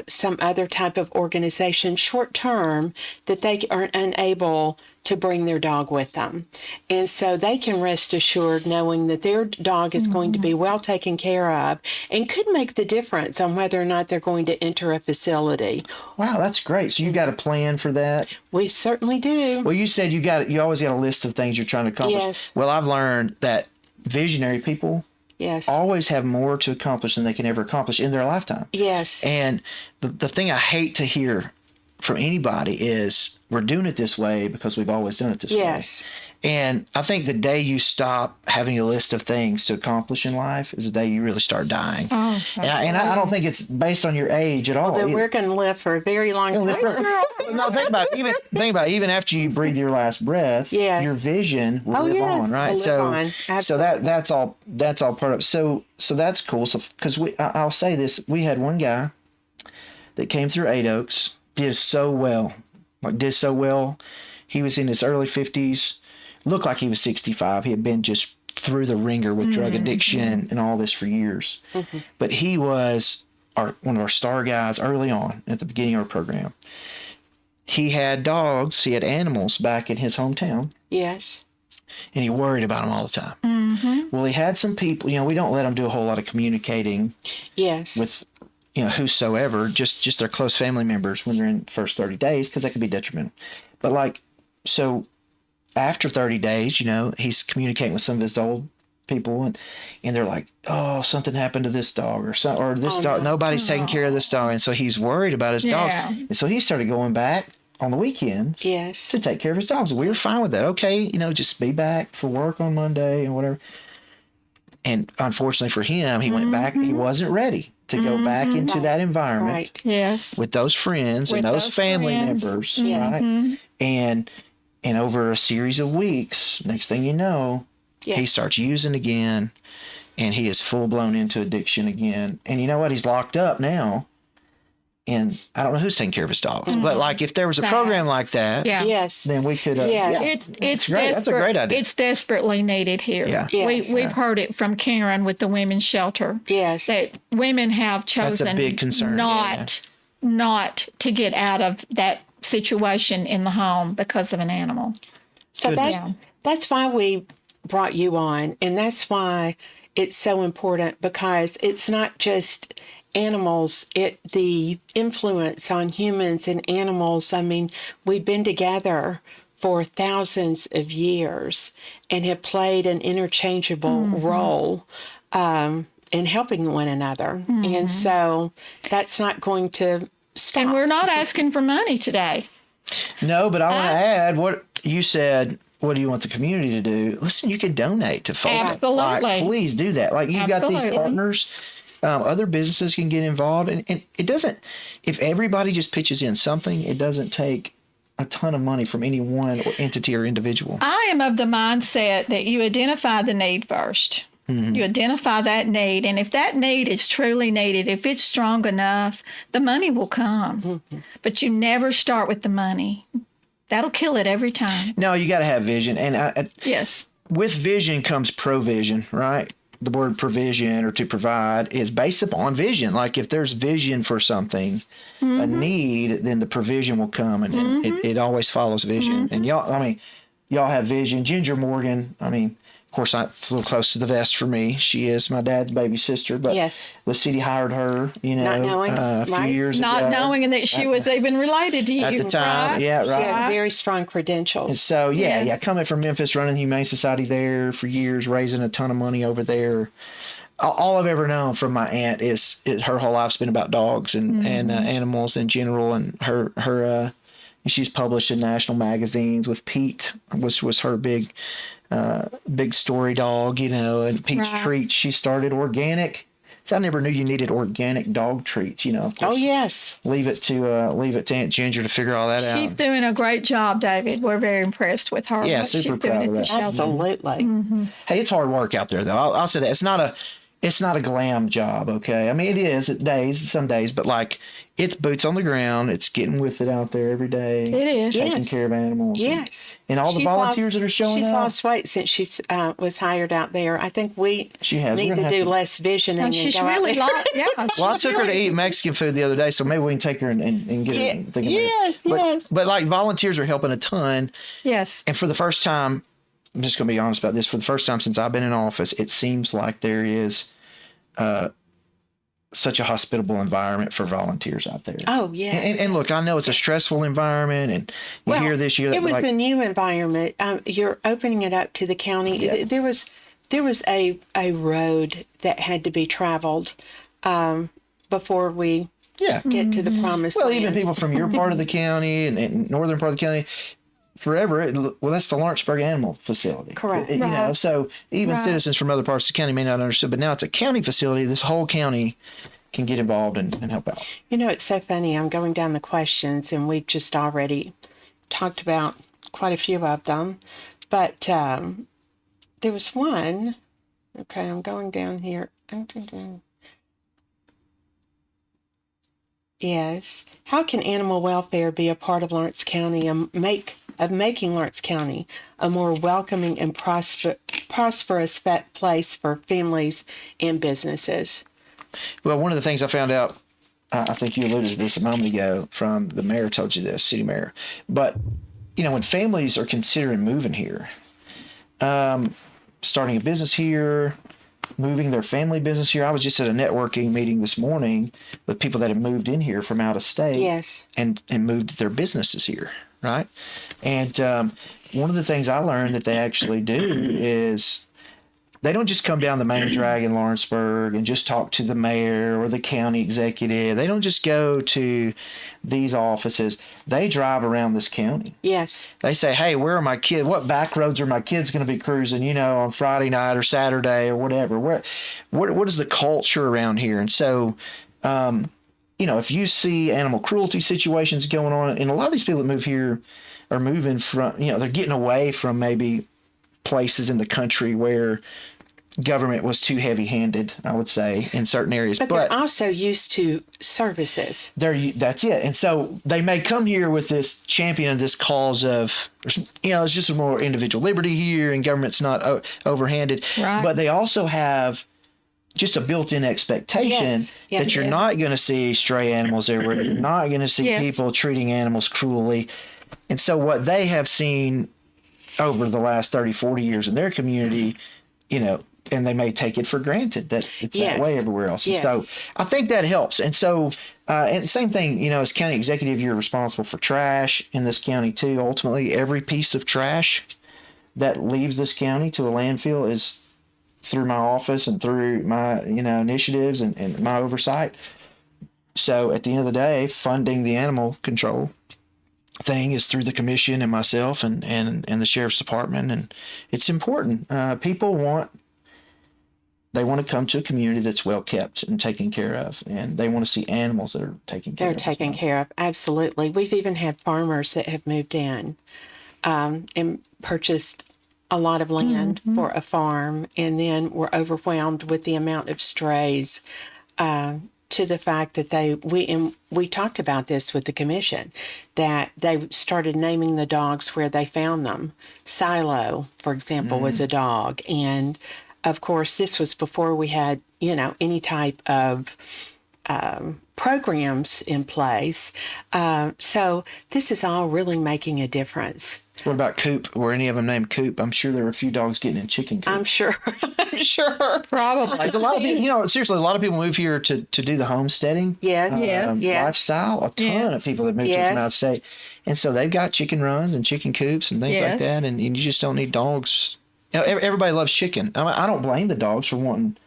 [SPEAKER 1] some other type of organization short term that they are unable to bring their dog with them. And so they can rest assured knowing that their dog is going to be well taken care of and could make the difference on whether or not they're going to enter a facility.
[SPEAKER 2] Wow, that's great. So you got a plan for that?
[SPEAKER 1] We certainly do.
[SPEAKER 2] Well, you said you always got a list of things you're trying to accomplish.
[SPEAKER 1] Yes.
[SPEAKER 2] Well, I've learned that visionary people
[SPEAKER 1] Yes.
[SPEAKER 2] always have more to accomplish than they can ever accomplish in their lifetime.
[SPEAKER 1] Yes.
[SPEAKER 2] And the thing I hate to hear from anybody is we're doing it this way because we've always done it this way.
[SPEAKER 1] Yes.
[SPEAKER 2] And I think the day you stop having a list of things to accomplish in life is the day you really start dying.
[SPEAKER 3] Oh,
[SPEAKER 2] and I don't think it's based on your age at all.
[SPEAKER 1] Then we're going to live for a very long time.
[SPEAKER 2] No, think about it, even after you breathe your last breath,
[SPEAKER 1] Yes.
[SPEAKER 2] your vision will live on, right?
[SPEAKER 1] will live on.
[SPEAKER 2] So
[SPEAKER 1] Absolutely.
[SPEAKER 2] that's all part of it. So that's cool. So because I'll say this, we had one guy that came through Eight Oaks, did so well. He was in his early 50s, looked like he was 65. He had been just through the ringer with drug addiction and all this for years. But he was one of our star guys early on at the beginning of our program. He had dogs, he had animals back in his hometown,
[SPEAKER 1] Yes.
[SPEAKER 2] and he worried about them all the time. Well, he had some people, we don't let them do a whole lot of communicating
[SPEAKER 1] Yes.
[SPEAKER 2] with whosoever, just their close family members when they're in the first 30 days, because that can be detrimental. But so after 30 days, he's communicating with some of his old people and they're like, oh, something happened to this dog or this dog. Nobody's taking care of this dog. And so he's worried about his dogs. And so he started going back on the weekends
[SPEAKER 1] Yes.
[SPEAKER 2] to take care of his dogs. We were fine with that. Okay, just be back for work on Monday and whatever. And unfortunately for him, he went back. He wasn't ready to go back into that environment
[SPEAKER 1] Right.
[SPEAKER 3] Yes.
[SPEAKER 2] with those friends and
[SPEAKER 3] With
[SPEAKER 2] those
[SPEAKER 3] those
[SPEAKER 2] family
[SPEAKER 3] friends.
[SPEAKER 2] members, right? And over a series of weeks, next thing you know, he starts using again, and he is full blown into addiction again. And you know what? He's locked up now. And I don't know who's taking care of his dogs, but if there was a program like that,
[SPEAKER 3] Yeah.
[SPEAKER 1] Yes.
[SPEAKER 2] then we could.
[SPEAKER 3] It's
[SPEAKER 2] great. That's a great idea.
[SPEAKER 3] It's desperately needed here.
[SPEAKER 2] Yeah.
[SPEAKER 1] Yes.
[SPEAKER 3] We've heard it from Karen with the women's shelter.
[SPEAKER 1] Yes.
[SPEAKER 3] That women have chosen
[SPEAKER 2] big concern,
[SPEAKER 3] not to get out of that situation in the home because of an animal.
[SPEAKER 1] So that's why we brought you on, and that's why it's so important, because it's not just animals, the influence on humans and animals. I mean, we've been together for thousands of years and have played an interchangeable role in helping one another. And so that's not going to stop.
[SPEAKER 3] And we're not asking for money today.
[SPEAKER 2] No, but I want to add what you said. What do you want the community to do? Listen, you could donate to FOLCA.
[SPEAKER 3] Absolutely.
[SPEAKER 2] Please do that. You've got these
[SPEAKER 3] Absolutely.
[SPEAKER 2] partners Other businesses can get involved, and it doesn't. If everybody just pitches in something, it doesn't take a ton of money from any one entity or individual.
[SPEAKER 3] I am of the mindset that you identify the need first. You identify that need, and if that need is truly needed, if it's strong enough, the money will come. But you never start with the money. That'll kill it every time.
[SPEAKER 2] No, you got to have vision, and
[SPEAKER 3] Yes.
[SPEAKER 2] with vision comes provision, right? The word provision or to provide is based upon vision. Like if there's vision for something, a need, then the provision will come, and it always follows vision. And y'all have vision. Ginger Morgan, of course, it's a little close to the vest for me. She is my dad's baby sister, but
[SPEAKER 1] Yes.
[SPEAKER 2] the city hired her,
[SPEAKER 1] Not knowing,
[SPEAKER 2] a few
[SPEAKER 1] right?
[SPEAKER 2] years
[SPEAKER 3] Not
[SPEAKER 2] ago.
[SPEAKER 3] knowing that she was even related to you.
[SPEAKER 2] At the time,
[SPEAKER 3] right?
[SPEAKER 2] yeah,
[SPEAKER 1] She
[SPEAKER 2] right.
[SPEAKER 1] has very strong
[SPEAKER 2] And
[SPEAKER 1] credentials.
[SPEAKER 2] so,
[SPEAKER 3] Yes.
[SPEAKER 2] coming from Memphis, running the Humane Society there for years, raising a ton of money over there. All I've ever known from my aunt is her whole life's been about dogs and animals in general. And her she's published in national magazines with Pete, which was her big story dog, and Pete's
[SPEAKER 3] Right.
[SPEAKER 2] Treats. She started organic. So I never knew you needed organic dog treats. Of
[SPEAKER 1] Oh,
[SPEAKER 2] course,
[SPEAKER 1] yes.
[SPEAKER 2] leave it to Aunt Ginger to figure all that
[SPEAKER 3] She's
[SPEAKER 2] out.
[SPEAKER 3] doing a great job, David. We're very impressed with her.
[SPEAKER 2] Yeah,
[SPEAKER 3] what
[SPEAKER 2] super
[SPEAKER 3] she's doing
[SPEAKER 2] proud
[SPEAKER 3] at
[SPEAKER 2] of
[SPEAKER 3] the
[SPEAKER 2] that.
[SPEAKER 3] shelter.
[SPEAKER 1] Absolutely.
[SPEAKER 2] Hey, it's hard work out there, though. I'll say that it's not a glam job. Okay, it is at some days, but like it's boots on the ground. It's getting with it out there every day.
[SPEAKER 3] It is.
[SPEAKER 1] Yeah.
[SPEAKER 2] Taking
[SPEAKER 1] Yes.
[SPEAKER 2] care of animals.
[SPEAKER 1] Yes.
[SPEAKER 2] And all the
[SPEAKER 1] She's
[SPEAKER 2] volunteers that are showing
[SPEAKER 1] She's
[SPEAKER 2] up.
[SPEAKER 1] lost weight since she was hired out there. I think we
[SPEAKER 2] She has. We're
[SPEAKER 1] need
[SPEAKER 2] gonna
[SPEAKER 1] to
[SPEAKER 2] have
[SPEAKER 1] do
[SPEAKER 2] to-
[SPEAKER 1] less visioning
[SPEAKER 3] And
[SPEAKER 1] and
[SPEAKER 3] she's
[SPEAKER 1] go out
[SPEAKER 3] really
[SPEAKER 1] there.
[SPEAKER 3] like, yeah.
[SPEAKER 2] Well, I took her to eat Mexican food the other day, so maybe we can take her and get
[SPEAKER 1] Yeah.
[SPEAKER 2] her. Thinking
[SPEAKER 1] Yes, yes.
[SPEAKER 2] But like volunteers are helping a ton.
[SPEAKER 3] Yes.
[SPEAKER 2] And for the first time, I'm just going to be honest about this. For the first time since I've been in office, it seems like there is such a hospitable environment for volunteers out there.
[SPEAKER 1] Oh, yes.
[SPEAKER 2] And look, I know it's a stressful environment, and you hear this, you hear that.
[SPEAKER 1] It was
[SPEAKER 2] but like,
[SPEAKER 1] a new environment. You're opening it up to the county.
[SPEAKER 2] Yeah.
[SPEAKER 1] There was a road that had to be traveled before we
[SPEAKER 2] yeah.
[SPEAKER 1] get to the promised
[SPEAKER 2] Well,
[SPEAKER 1] land.
[SPEAKER 2] even people from your part of the county and northern part of the county, forever. That's the Lawrenceburg Animal Facility.
[SPEAKER 1] Correct.
[SPEAKER 3] Right.
[SPEAKER 2] So even
[SPEAKER 3] Right.
[SPEAKER 2] citizens from other parts of the county may not understand, but now it's a county facility. This whole county can get involved and help out.
[SPEAKER 1] It's so funny. I'm going down the questions, and we've just already talked about quite a few of them. But there was one. Okay, I'm going down here. Yes. How can animal welfare be a part of Lawrence County and making Lawrence County a more welcoming and prosperous place for families and businesses?
[SPEAKER 2] Well, one of the things I found out, I think you alluded to this a moment ago from the mayor told you this, city mayor. But, when families are considering moving here, starting a business here, moving their family business here. I was just at a networking meeting this morning with people that have moved in here from out of state.
[SPEAKER 1] Yes.
[SPEAKER 2] And moved their businesses here, right? And one of the things I learned that they actually do is they don't just come down the main drag in Lawrenceburg and just talk to the mayor or the county executive. They don't just go to these offices. They drive around this county.
[SPEAKER 1] Yes.
[SPEAKER 2] They say, hey, where are my kids? What back roads are my kids going to be cruising, on Friday night or Saturday or whatever? What is the culture around here? And so, if you see animal cruelty situations going on, and a lot of these people that move here are moving from, they're getting away from maybe places in the country where government was too heavy-handed, I would say, in certain areas.
[SPEAKER 1] But they're also used to services.
[SPEAKER 2] That's it. And so they may come here with this champion of this cause of, it's just a more individual liberty here and government's not overhanded.
[SPEAKER 3] Right.
[SPEAKER 2] But they also have just a built-in expectation that you're not going to see stray animals everywhere. You're not going to see people treating animals cruelly. And so what they have seen over the last 30, 40 years in their community, and they may take it for granted that it's that way everywhere else.
[SPEAKER 1] Yes.
[SPEAKER 2] So I think that helps. And so, and the same thing, as county executive, you're responsible for trash in this county too. Ultimately, every piece of trash that leaves this county to a landfill is through my office and through my, initiatives and my oversight. So at the end of the day, funding the animal control thing is through the commission and myself and the sheriff's department. And it's important. People want they want to come to a community that's well kept and taken care of, and they want to see animals that are taken care
[SPEAKER 1] They're
[SPEAKER 2] of.
[SPEAKER 1] taken care of. Absolutely. We've even had farmers that have moved in and purchased a lot of land for a farm, and then were overwhelmed with the amount of strays, to the fact that we talked about this with the commission, that they started naming the dogs where they found them. Silo, for example, was a dog. And of course, this was before we had, any type of programs in place. So this is all really making a difference.
[SPEAKER 2] What about Coop? Were any of them named Coop? I'm sure there were a few dogs getting in chicken coop.
[SPEAKER 1] I'm sure. I'm sure.
[SPEAKER 3] Probably.
[SPEAKER 2] There's a lot of people, seriously, a lot of people move here to do the homesteading lifestyle. A ton of people that move here from out of state. And so they've got chicken runs and chicken coops and things like that. And you just don't need dogs. Everybody loves chicken. I don't blame the dogs for wanting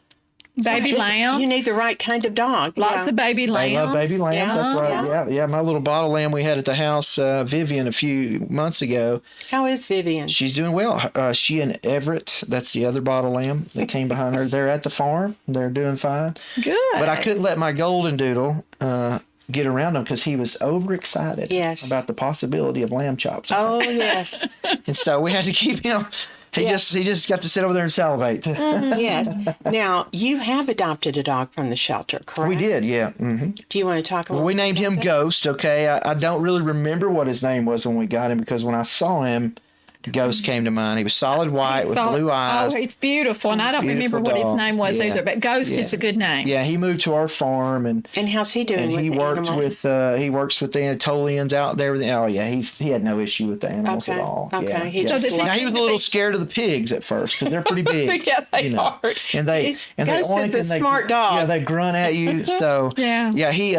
[SPEAKER 3] Baby lambs.
[SPEAKER 1] You need the right kind of dog.
[SPEAKER 3] Lots of baby lambs.
[SPEAKER 2] I love baby lambs.
[SPEAKER 1] Yeah,
[SPEAKER 2] That's right. Yeah. My little bottle lamb we had at the house, Vivian, a few months ago.
[SPEAKER 1] How is Vivian?
[SPEAKER 2] She's doing well. She and Everett, that's the other bottle lamb that came behind her. They're at the farm. They're doing fine.
[SPEAKER 3] Good.
[SPEAKER 2] But I couldn't let my golden doodle get around him because he was overexcited about the possibility of lamb chops.
[SPEAKER 1] Oh, yes.
[SPEAKER 2] And so we had to keep him. He just got to sit over there and salivate.
[SPEAKER 1] Yes. Now, you have adopted a dog from the shelter, correct?
[SPEAKER 2] We did, yeah. Mm-hmm.
[SPEAKER 1] Do you want to talk a little
[SPEAKER 2] We named him Ghost, okay? I don't really remember what his name was when we got him because when I saw him, Ghost came to mind. He was solid white with blue eyes.
[SPEAKER 3] Oh, he's beautiful. And I don't remember what his name was either, but Ghost is a good name.
[SPEAKER 2] Yeah, he moved to our farm. And
[SPEAKER 1] how's he doing with
[SPEAKER 2] he
[SPEAKER 1] the
[SPEAKER 2] worked
[SPEAKER 1] animals?
[SPEAKER 2] he works with the Anatolians out there. Oh, yeah, he had no issue with the animals at all.
[SPEAKER 1] Okay.
[SPEAKER 2] Yeah,
[SPEAKER 1] He
[SPEAKER 2] yeah.
[SPEAKER 1] just
[SPEAKER 2] Now, he was a little scared of the pigs at first because they're pretty big.
[SPEAKER 3] Yeah, they are.
[SPEAKER 2] And they
[SPEAKER 1] Ghost
[SPEAKER 2] oink
[SPEAKER 1] is a
[SPEAKER 2] and they,
[SPEAKER 1] smart dog.
[SPEAKER 2] Yeah, they grunt at you. So
[SPEAKER 3] Yeah.
[SPEAKER 2] he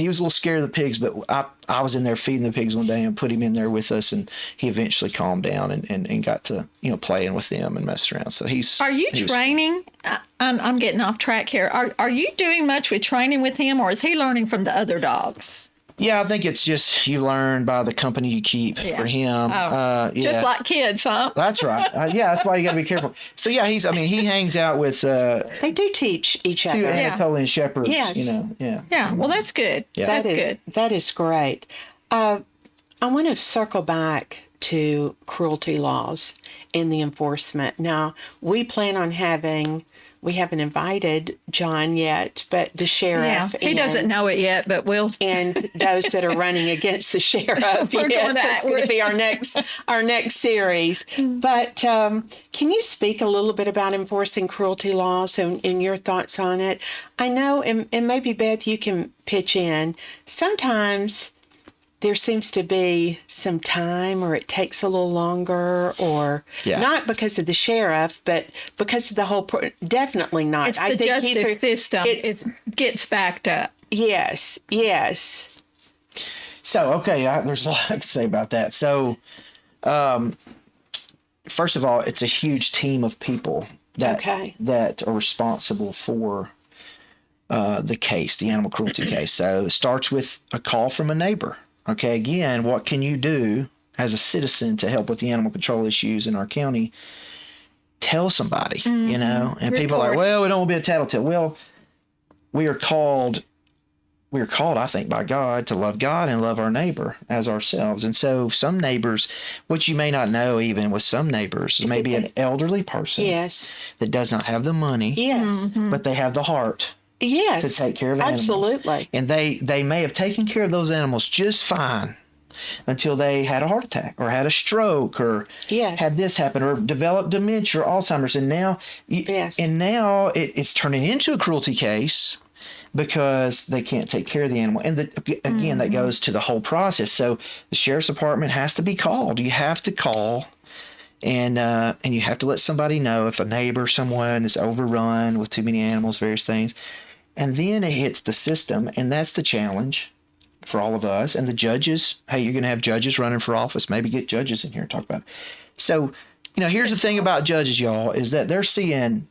[SPEAKER 2] was a little scared of the pigs, but I was in there feeding the pigs one day and put him in there with us, and he eventually calmed down and got to playing with them and messing around. So
[SPEAKER 3] Are you training? I'm getting off track here. Are you doing much with training with him, or is he learning from the other dogs?
[SPEAKER 2] Yeah, I think it's just you learn by the company you keep for him.
[SPEAKER 3] Just like kids, huh?
[SPEAKER 2] That's right. That's why you got to be careful. So yeah, he hangs out with
[SPEAKER 1] They do teach each
[SPEAKER 2] two
[SPEAKER 1] other.
[SPEAKER 2] Anatolian shepherds.
[SPEAKER 1] Yes.
[SPEAKER 3] Yeah. Well, that's good.
[SPEAKER 2] Yeah.
[SPEAKER 3] That's good.
[SPEAKER 1] That is great. I want to circle back to cruelty laws and the enforcement. Now, we plan on we haven't invited John yet, but the sheriff.
[SPEAKER 3] Yeah, he doesn't know it yet, but we'll.
[SPEAKER 1] And those that are running against the sheriff. That's going to be our next series. But can you speak a little bit about enforcing cruelty laws and your thoughts on it? I know, and maybe Beth, you can pitch in. Sometimes there seems to be some time, or it takes a little longer, or not because of the sheriff, but because of the whole. Definitely not.
[SPEAKER 3] It's the justice system. It gets backed up.
[SPEAKER 1] Yes.
[SPEAKER 2] So okay, there's a lot I could say about that. So, first of all, it's a huge team of people that are responsible for the case, the animal cruelty case. So it starts with a call from a neighbor. Okay, again, what can you do as a citizen to help with the animal control issues in our county? Tell somebody, and people are like, well, we don't want to be a tattletale. Well, we are called, I think, by God to love God and love our neighbor as ourselves. And so some neighbors, which you may not know even with some neighbors, maybe an elderly person that does not have the money, but they have the heart.
[SPEAKER 1] Yes.
[SPEAKER 2] To take care of animals.
[SPEAKER 1] Absolutely.
[SPEAKER 2] And they may have taken care of those animals just fine until they had a heart attack or had a stroke or had this happen or developed dementia or Alzheimer's. And now, it's turning into a cruelty case because they can't take care of the animal. And again, that goes to the whole process. So the sheriff's department has to be called. You have to call. And you have to let somebody know if a neighbor, someone is overrun with too many animals, various things. And then it hits the system, and that's the challenge for all of us. And the judges, hey, you're going to have judges running for office. Maybe get judges in here and talk about it. So, here's the thing about judges, y'all, is that they're seeing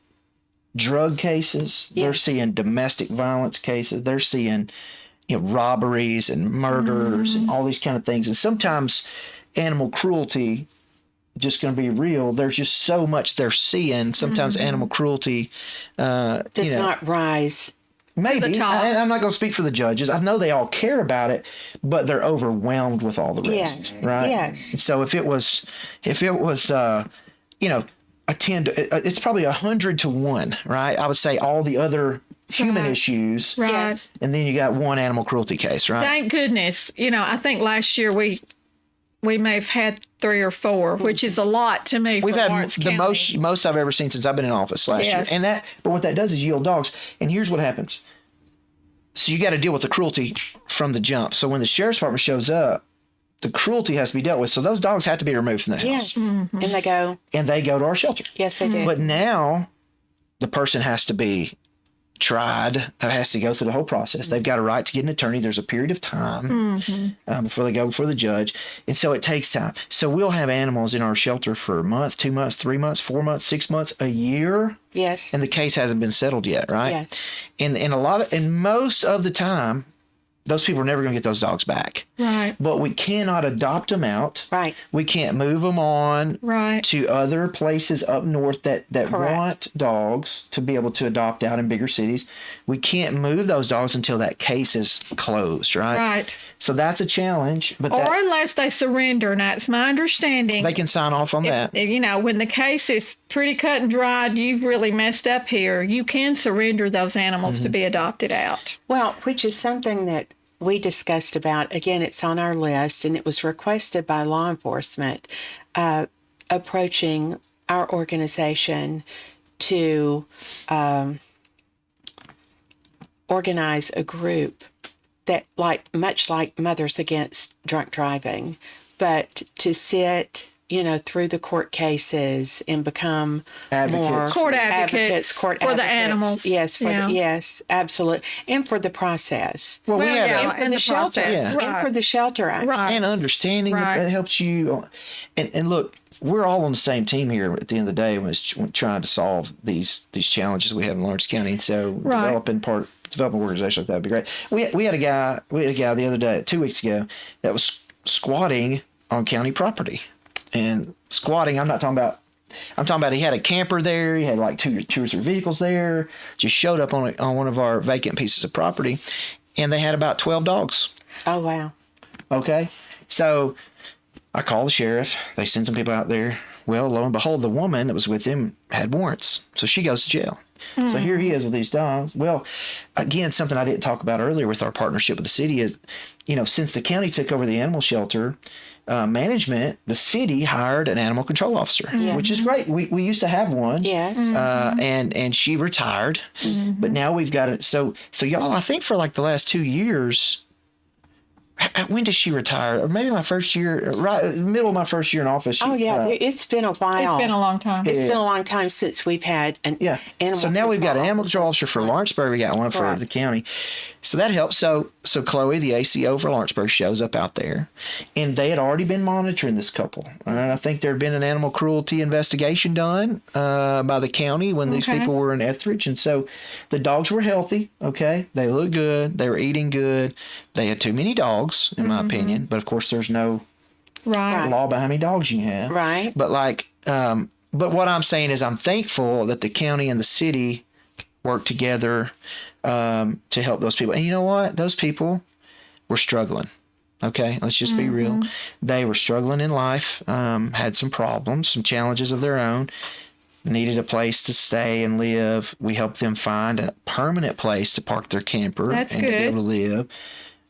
[SPEAKER 2] drug cases. They're seeing domestic violence cases. They're seeing, robberies and murders and all these kind of things. And sometimes animal cruelty just going to be real. There's just so much they're seeing. Sometimes animal cruelty
[SPEAKER 1] Does not rise.
[SPEAKER 2] maybe.
[SPEAKER 3] top.
[SPEAKER 2] I'm not going to speak for the judges. I know they all care about it, but they're overwhelmed with all the rest,
[SPEAKER 1] Yes.
[SPEAKER 2] right?
[SPEAKER 1] Yes.
[SPEAKER 2] So if it was, a 10 to, it's probably 100 to 1, right? I would say all the other human issues,
[SPEAKER 3] Right.
[SPEAKER 1] Yes.
[SPEAKER 2] and then you got one animal cruelty case, right?
[SPEAKER 3] Thank goodness. I think last year we may have had 3 or 4, which is a lot to me.
[SPEAKER 2] We've
[SPEAKER 3] for
[SPEAKER 2] had
[SPEAKER 3] Lawrence
[SPEAKER 2] the
[SPEAKER 3] County.
[SPEAKER 2] most I've ever seen since I've been in office last
[SPEAKER 3] Yes.
[SPEAKER 2] year. But what that does is yield dogs. And here's what happens. So you got to deal with the cruelty from the jump. So when the sheriff's department shows up, the cruelty has to be dealt with. So those dogs have to be removed from the house.
[SPEAKER 1] Yes. And they go,
[SPEAKER 2] And they go to our shelter.
[SPEAKER 1] yes, they do.
[SPEAKER 2] But now the person has to be tried. It has to go through the whole process. They've got a right to get an attorney. There's a period of time before they go before the judge. And so it takes time. So we'll have animals in our shelter for a month, 2 months, 3 months, 4 months, 6 months, a year.
[SPEAKER 1] Yes.
[SPEAKER 2] And the case hasn't been settled yet, right?
[SPEAKER 1] Yes.
[SPEAKER 2] And most of the time, those people are never going to get those dogs back.
[SPEAKER 3] Right.
[SPEAKER 2] But we cannot adopt them out.
[SPEAKER 1] Right.
[SPEAKER 2] We can't move them on
[SPEAKER 3] Right.
[SPEAKER 2] to other places up north that
[SPEAKER 1] Correct.
[SPEAKER 2] want dogs to be able to adopt out in bigger cities. We can't move those dogs until that case is closed, right?
[SPEAKER 3] Right.
[SPEAKER 2] So that's a challenge. But
[SPEAKER 3] Or unless they surrender, and that's my understanding.
[SPEAKER 2] they can sign off on that.
[SPEAKER 3] When the case is pretty cut and dried, you've really messed up here, you can surrender those animals to be adopted out.
[SPEAKER 1] Well, which is something that we discussed about. Again, it's on our list, and it was requested by law enforcement approaching our organization to organize a group that, much like Mothers Against Drunk Driving, but to sit through the court cases and become more
[SPEAKER 3] Court advocates
[SPEAKER 1] court
[SPEAKER 3] for the
[SPEAKER 1] advocates.
[SPEAKER 3] animals.
[SPEAKER 1] Yes,
[SPEAKER 3] Yeah.
[SPEAKER 1] yes, absolutely, and for the process,
[SPEAKER 2] Well, we have
[SPEAKER 3] yeah,
[SPEAKER 2] a-
[SPEAKER 3] and
[SPEAKER 1] the
[SPEAKER 3] the
[SPEAKER 1] shelter,
[SPEAKER 3] process.
[SPEAKER 2] Yeah.
[SPEAKER 1] and for the shelter act.
[SPEAKER 3] Right.
[SPEAKER 2] and understanding
[SPEAKER 3] Right.
[SPEAKER 2] that helps you. And look, we're all on the same team here at the end of the day when it's trying to solve these challenges we have in Lawrence County. And so
[SPEAKER 3] Right.
[SPEAKER 2] developing an organization like that would be great. We had a guy the other day, 2 weeks ago, that was squatting on county property. And squatting, I'm talking about he had a camper there, he had like two or three vehicles there, just showed up on one of our vacant pieces of property, and they had about 12 dogs.
[SPEAKER 1] Oh wow!
[SPEAKER 2] Okay. So I call the sheriff. They send some people out there. Well, lo and behold, the woman that was with him had warrants. So she goes to jail. So here he is with these dogs. Well, again, something I didn't talk about earlier with our partnership with the city is, since the county took over the animal shelter management, the city hired an animal control officer, which is great. We used to have one.
[SPEAKER 1] Yes.
[SPEAKER 2] And she retired, but now we've got it. So y'all, I think for like the last 2 years, when did she retire? Or maybe my first year, right middle of my first year in office.
[SPEAKER 1] Oh yeah, it's been a while.
[SPEAKER 3] It's been a long time.
[SPEAKER 1] It's been a long time since we've had an animal.
[SPEAKER 2] So now we've got an
[SPEAKER 1] control
[SPEAKER 2] animal control officer for Lawrenceburg. We got one for
[SPEAKER 1] Correct.
[SPEAKER 2] the county. So that helps. So Chloe, the ACO for Lawrenceburg, shows up out there, and they had already been monitoring this couple. And I think there had been an animal cruelty investigation done by the county when these
[SPEAKER 3] Okay.
[SPEAKER 2] people were in Etheridge, and so the dogs were healthy. Okay, they looked good. They were eating good. They had too many dogs, in my opinion. But of course, there's no
[SPEAKER 3] Right.
[SPEAKER 2] law behind how many dogs you can have.
[SPEAKER 1] Right.
[SPEAKER 2] But but what I'm saying is I'm thankful that the county and the city work together to help those people. And you know what? Those people were struggling. Okay, let's just be real. They were struggling in life, had some problems, some challenges of their own, needed a place to stay and live. We helped them find a permanent place to park their camper
[SPEAKER 3] That's
[SPEAKER 2] and to be
[SPEAKER 3] good.
[SPEAKER 2] able to live.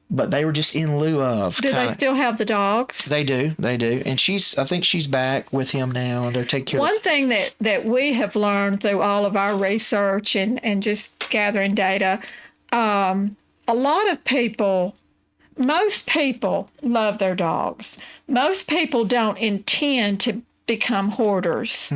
[SPEAKER 2] But they were just in lieu of.
[SPEAKER 3] Do they
[SPEAKER 2] kinda-
[SPEAKER 3] still have the dogs?
[SPEAKER 2] They do. And I think she's back with him now, and they're taking care of.
[SPEAKER 3] One thing that we have learned through all of our research and just gathering data, a lot of people, most people love their dogs. Most people don't intend to become hoarders.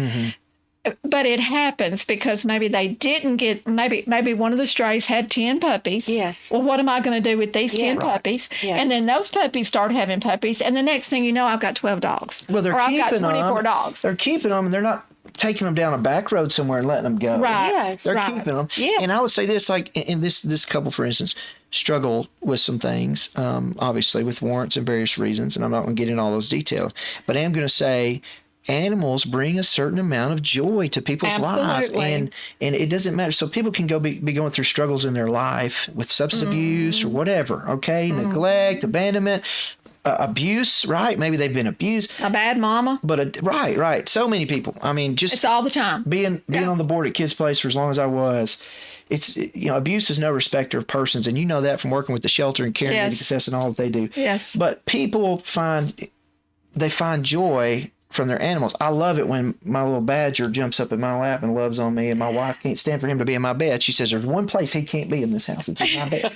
[SPEAKER 3] But it happens because maybe they didn't get, maybe one of the strays had 10 puppies.
[SPEAKER 1] Yes.
[SPEAKER 3] Well, what am I going to do with these 10 puppies?
[SPEAKER 1] Yeah.
[SPEAKER 3] And then those puppies start having puppies. And the next thing you know, I've got 12 dogs.
[SPEAKER 2] Well, they're
[SPEAKER 3] or I've
[SPEAKER 2] keeping
[SPEAKER 3] got 24
[SPEAKER 2] them.
[SPEAKER 3] dogs.
[SPEAKER 2] They're keeping them, and they're not taking them down a back road somewhere and letting them go.
[SPEAKER 3] Right.
[SPEAKER 1] Yes.
[SPEAKER 2] They're
[SPEAKER 3] right.
[SPEAKER 2] keeping them.
[SPEAKER 1] Yeah.
[SPEAKER 2] And I would say this, like in this couple, for instance, struggled with some things, obviously with warrants and various reasons, and I'm not going to get into all those details. But I am going to say animals bring a certain amount of joy to people's lives,
[SPEAKER 3] Absolutely.
[SPEAKER 2] and it doesn't matter. So people can be going through struggles in their life with substance abuse or whatever. Okay, neglect, abandonment, abuse. Right? Maybe they've been abused.
[SPEAKER 3] A bad mama.
[SPEAKER 2] But right. So many people. I mean, just
[SPEAKER 3] It's all the time.
[SPEAKER 2] being on the board at Kids Place for as long as I was. It's, abuse is no respecter of persons, and you know that from working with the shelter and care and
[SPEAKER 3] Yes.
[SPEAKER 2] success and all that they do.
[SPEAKER 3] Yes.
[SPEAKER 2] But people find joy from their animals. I love it when my little badger jumps up in my lap and loves on me, and my wife can't stand for him to be in my bed. She says, "There's one place he can't be in this house. It's in my bed."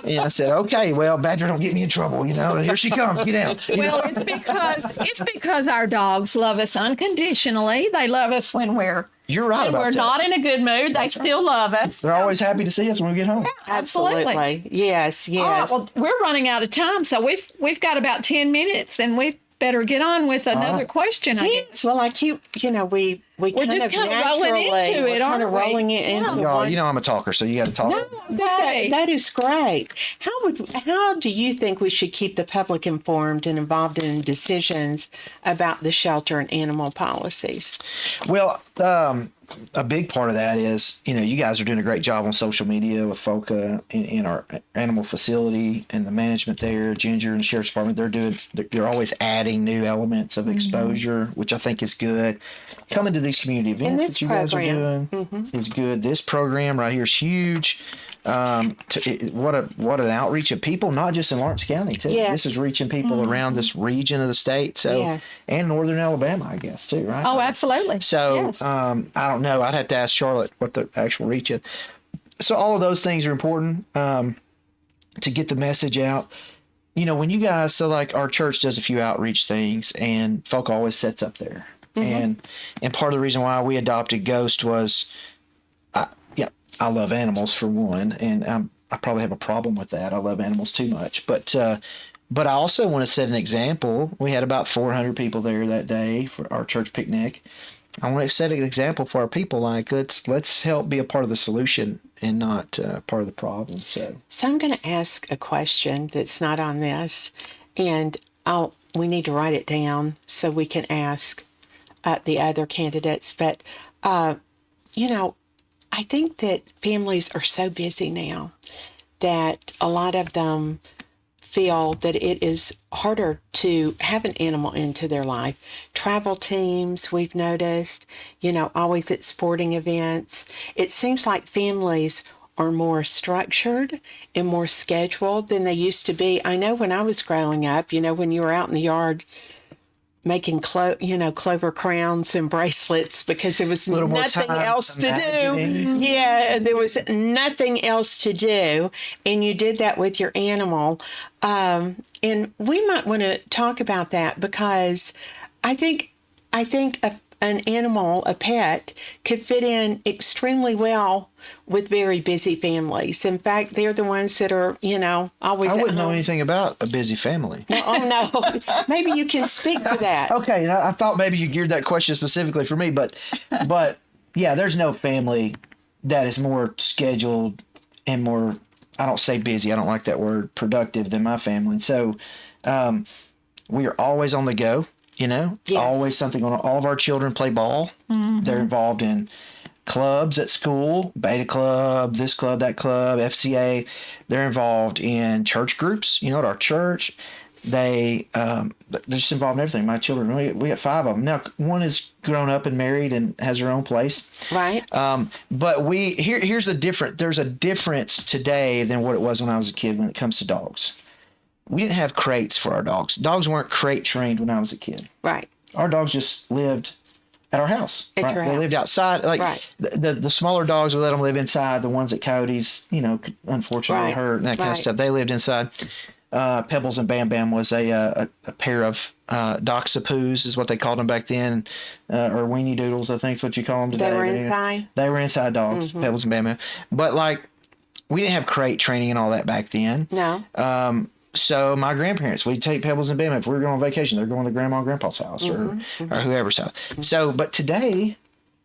[SPEAKER 2] And I said, "Okay, well, Badger, don't get me in trouble. Here she comes. Get out."
[SPEAKER 3] Well, it's because our dogs love us unconditionally. They love us when we're
[SPEAKER 2] You're right about
[SPEAKER 3] we're
[SPEAKER 2] that.
[SPEAKER 3] not in a good mood. They still love us.
[SPEAKER 2] They're always happy to see us when we get home.
[SPEAKER 1] Absolutely. Yes,
[SPEAKER 3] All right,
[SPEAKER 1] yes.
[SPEAKER 3] well, we're running out of time, so we've got about 10 minutes, and we better get on with another question. I guess.
[SPEAKER 1] Yes, well, I keep, we
[SPEAKER 3] We're
[SPEAKER 1] kind
[SPEAKER 3] just
[SPEAKER 1] of
[SPEAKER 3] kind of rolling
[SPEAKER 1] naturally,
[SPEAKER 3] into
[SPEAKER 1] we're
[SPEAKER 3] it,
[SPEAKER 1] kind
[SPEAKER 3] aren't
[SPEAKER 1] of
[SPEAKER 3] we?
[SPEAKER 1] rolling it into
[SPEAKER 2] Y'all,
[SPEAKER 1] one.
[SPEAKER 2] I'm a talker, so you got to talk.
[SPEAKER 1] That is great. How do you think we should keep the public informed and involved in decisions about the shelter and animal policies?
[SPEAKER 2] Well, a big part of that is, you guys are doing a great job on social media with FOLCA in our animal facility and the management there. Ginger and the Sheriff's Department, they're always adding new elements of exposure, which I think is good. Coming to these community events
[SPEAKER 1] this
[SPEAKER 2] that you guys are
[SPEAKER 1] program.
[SPEAKER 2] doing is good. This program right here is huge. What an outreach of people, not just in Lawrence County too.
[SPEAKER 1] Yes.
[SPEAKER 2] This is reaching people around this region of the state, so
[SPEAKER 1] Yes.
[SPEAKER 2] and northern Alabama, I guess too, right?
[SPEAKER 3] Oh, absolutely.
[SPEAKER 2] So
[SPEAKER 3] Yes.
[SPEAKER 2] I don't know. I'd have to ask Charlotte what the actual reach is. So all of those things are important to get the message out. When you guys, so like our church does a few outreach things, and folk always sets up there. And part of the reason why we adopted Ghost was, I love animals for one, and I probably have a problem with that. I love animals too much, but I also want to set an example. We had about 400 people there that day for our church picnic. I want to set an example for our people. Like let's help be a part of the solution and not part of the problem. So
[SPEAKER 1] I'm going to ask a question that's not on this, and we need to write it down so we can ask the other candidates. But I think that families are so busy now that a lot of them feel that it is harder to have an animal into their life. Travel teams, we've noticed, always at sporting events. It seems like families are more structured and more scheduled than they used to be. I know when I was growing up, when you were out in the yard making clover crowns and bracelets because there was
[SPEAKER 2] little more
[SPEAKER 1] nothing
[SPEAKER 2] time
[SPEAKER 1] else to do.
[SPEAKER 2] imagining.
[SPEAKER 1] Yeah, there was nothing else to do, and you did that with your animal. And we might want to talk about that because I think an animal, a pet, could fit in extremely well with very busy families. In fact, they're the ones that are, always
[SPEAKER 2] I
[SPEAKER 1] at
[SPEAKER 2] wouldn't know
[SPEAKER 1] home.
[SPEAKER 2] anything about a busy family.
[SPEAKER 1] Oh, no. Maybe you can speak to that.
[SPEAKER 2] Okay, and I thought maybe you geared that question specifically for me, but yeah, there's no family that is more scheduled and more, I don't say busy, I don't like that word, productive than my family. So we are always on the go,
[SPEAKER 1] Yes.
[SPEAKER 2] always something on. All of our children play ball. They're involved in clubs at school, Beta Club, this club, that club, FCA. They're involved in church groups, at our church. They're just involved in everything. My children, we got 5 of them. Now, one is grown up and married and has her own place.
[SPEAKER 1] Right.
[SPEAKER 2] But here's the difference. There's a difference today than what it was when I was a kid when it comes to dogs. We didn't have crates for our dogs. Dogs weren't crate trained when I was a kid.
[SPEAKER 1] Right.
[SPEAKER 2] Our dogs just lived at our house.
[SPEAKER 1] At
[SPEAKER 2] right?
[SPEAKER 1] your
[SPEAKER 2] They
[SPEAKER 1] house.
[SPEAKER 2] lived outside. Like
[SPEAKER 1] Right.
[SPEAKER 2] the smaller dogs, we let them live inside. The ones at Cody's, unfortunately
[SPEAKER 1] Right.
[SPEAKER 2] hurt and that kind
[SPEAKER 1] Right.
[SPEAKER 2] of stuff. They lived inside. Pebbles and Bam Bam was a pair of Doxapoos is what they called them back then, or Weenie Doodles, I think is what you call them today.
[SPEAKER 1] They were inside?
[SPEAKER 2] They were inside dogs, Pebbles and Bam Bam. But like, we didn't have crate training and all that back then.
[SPEAKER 1] No.
[SPEAKER 2] So my grandparents, we'd take Pebbles and Bam. If we were going on vacation, they're going to Grandma and Grandpa's house or whoever's house. So, but today,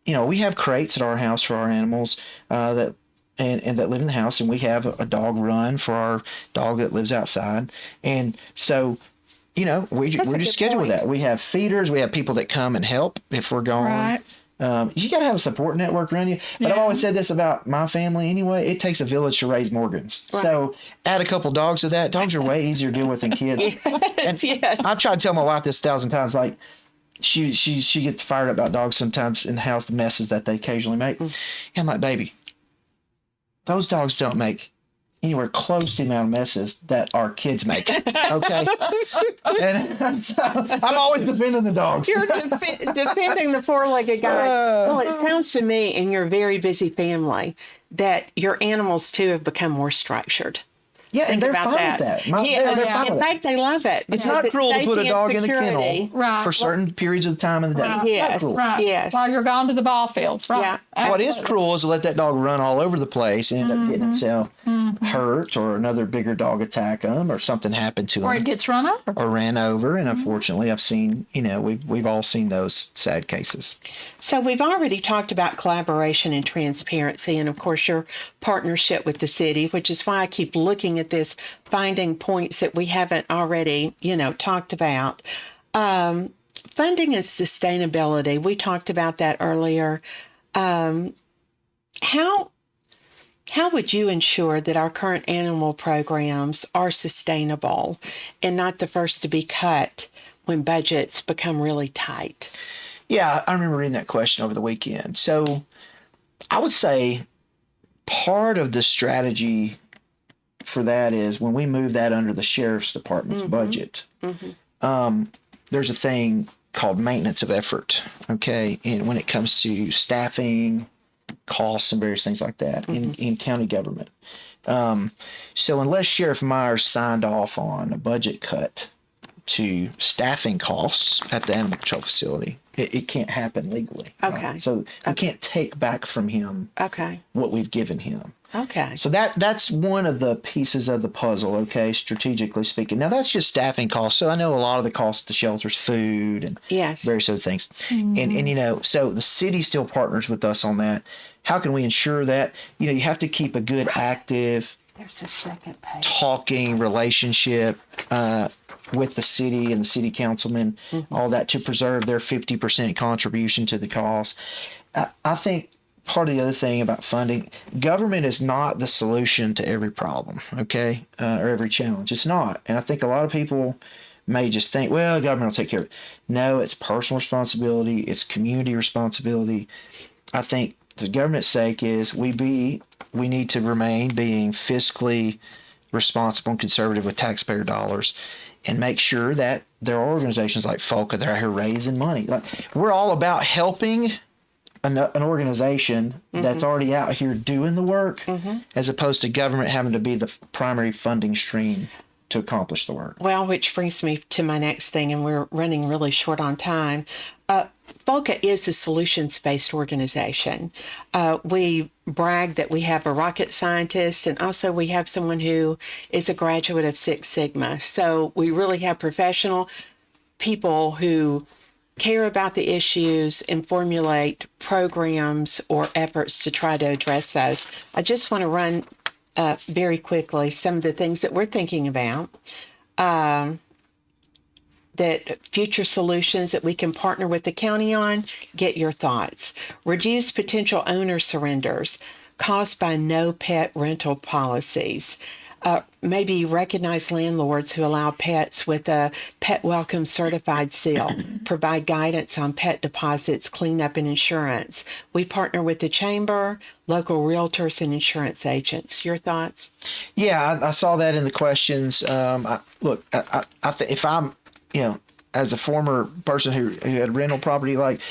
[SPEAKER 2] we have crates at our house for our animals that that live in the house, and we have a dog run for our dog that lives outside. And so we
[SPEAKER 1] That's a
[SPEAKER 2] just
[SPEAKER 1] good
[SPEAKER 2] schedule
[SPEAKER 1] point.
[SPEAKER 2] that. We have feeders. We have people that come and help if we're gone.
[SPEAKER 3] Right.
[SPEAKER 2] You got to have a support network around you. But I've
[SPEAKER 3] Yeah.
[SPEAKER 2] always said this about my family anyway. It takes a village to raise Morgans.
[SPEAKER 1] Right.
[SPEAKER 2] So add a couple dogs to that. Dogs are way easier to deal with than kids. And
[SPEAKER 1] Yes.
[SPEAKER 2] I've tried to tell my wife this 1,000 times. Like, she gets fired up about dogs sometimes in the house, the messes that they occasionally make. And I'm like, baby, those dogs don't make anywhere close to the amount of messes that our kids make. Okay. And so I'm always defending the dogs.
[SPEAKER 1] You're defending the four-legged guy. Well, it sounds to me in your very busy family that your animals too have become more structured.
[SPEAKER 2] Yeah, and they're
[SPEAKER 1] About
[SPEAKER 2] fine
[SPEAKER 1] that.
[SPEAKER 2] with that.
[SPEAKER 1] Yeah,
[SPEAKER 2] They're fine
[SPEAKER 1] in
[SPEAKER 2] with that.
[SPEAKER 1] fact, they love it.
[SPEAKER 2] It's
[SPEAKER 1] because
[SPEAKER 2] not cruel to put a
[SPEAKER 1] safety
[SPEAKER 2] dog
[SPEAKER 1] and
[SPEAKER 2] in a kennel
[SPEAKER 1] security.
[SPEAKER 3] Right.
[SPEAKER 2] for certain periods of time of the day.
[SPEAKER 3] Right.
[SPEAKER 2] It's
[SPEAKER 1] Yes.
[SPEAKER 2] not cruel.
[SPEAKER 3] Right.
[SPEAKER 1] Yes.
[SPEAKER 3] While you're gone to the ball field. Right.
[SPEAKER 1] Yeah.
[SPEAKER 2] What is cruel is to let that dog run all over the place and end up getting himself hurt, or another bigger dog attack him, or something happen to
[SPEAKER 3] Or it
[SPEAKER 2] him,
[SPEAKER 3] gets run over.
[SPEAKER 2] or ran over. And unfortunately, I've seen, we've all seen those sad cases.
[SPEAKER 1] So we've already talked about collaboration and transparency, and of course your partnership with the city, which is why I keep looking at this, finding points that we haven't already, talked about. Funding and sustainability. We talked about that earlier. How would you ensure that our current animal programs are sustainable and not the first to be cut when budgets become really tight?
[SPEAKER 2] Yeah, I remember reading that question over the weekend. So I would say part of the strategy for that is when we move that under the sheriff's department's budget, there's a thing called maintenance of effort. Okay. And when it comes to staffing, costs, and various things like that in county government. So unless Sheriff Myers signed off on a budget cut to staffing costs at the animal control facility, it can't happen legally.
[SPEAKER 1] Okay.
[SPEAKER 2] So we can't take back from him
[SPEAKER 1] Okay.
[SPEAKER 2] what we've given him.
[SPEAKER 1] Okay.
[SPEAKER 2] So that's one of the pieces of the puzzle, okay, strategically speaking. Now, that's just staffing costs. So I know a lot of the costs of the shelters, food, and
[SPEAKER 1] Yes.
[SPEAKER 2] various other things. And so the city still partners with us on that. How can we ensure that? You have to keep a good, active,
[SPEAKER 1] There's a second page.
[SPEAKER 2] talking relationship with the city and the city councilmen, all that, to preserve their 50% contribution to the cost. I think part of the other thing about funding, government is not the solution to every problem, okay, or every challenge. It's not. And I think a lot of people may just think, well, government will take care of it. No, it's personal responsibility. It's community responsibility. I think the government's sake is we need to remain being fiscally responsible and conservative with taxpayer dollars, and make sure that there are organizations like FOLCA that are out here raising money. Like, we're all about helping an organization that's already out here doing the work, as opposed to government having to be the primary funding stream to accomplish the work.
[SPEAKER 1] Well, which brings me to my next thing, and we're running really short on time. FOLCA is a solutions-based organization. We brag that we have a rocket scientist, and also we have someone who is a graduate of Six Sigma. So we really have professional people who care about the issues and formulate programs or efforts to try to address those. I just want to run very quickly some of the things that we're thinking about. That future solutions that we can partner with the county on. Get your thoughts. Reduce potential owner surrenders caused by no pet rental policies. Maybe recognize landlords who allow pets with a pet welcome certified seal. Provide guidance on pet deposits, cleanup, and insurance. We partner with the chamber, local realtors, and insurance agents. Your thoughts?
[SPEAKER 2] Yeah, I saw that in the questions. I think if I'm, as a former person who had rental property, like,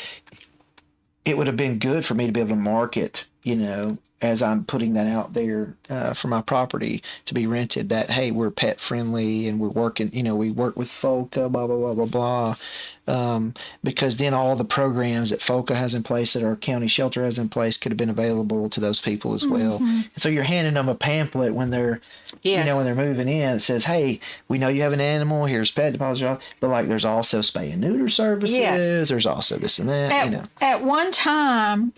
[SPEAKER 2] it would have been good for me to be able to market, as I'm putting that out there for my property to be rented, that, hey, we're pet friendly and we're working, we work with FOLCA, blah, blah, blah, blah, blah. Because then all the programs that FOLCA has in place, that our county shelter has in place, could have been available to those people as well. And so you're handing them a pamphlet when they're, when they're moving in. It says, hey, we know you have an animal. Here's pet deposit. But, like, there's also spay and neuter services.
[SPEAKER 1] Yes.
[SPEAKER 2] There's also this and that,
[SPEAKER 3] At one time,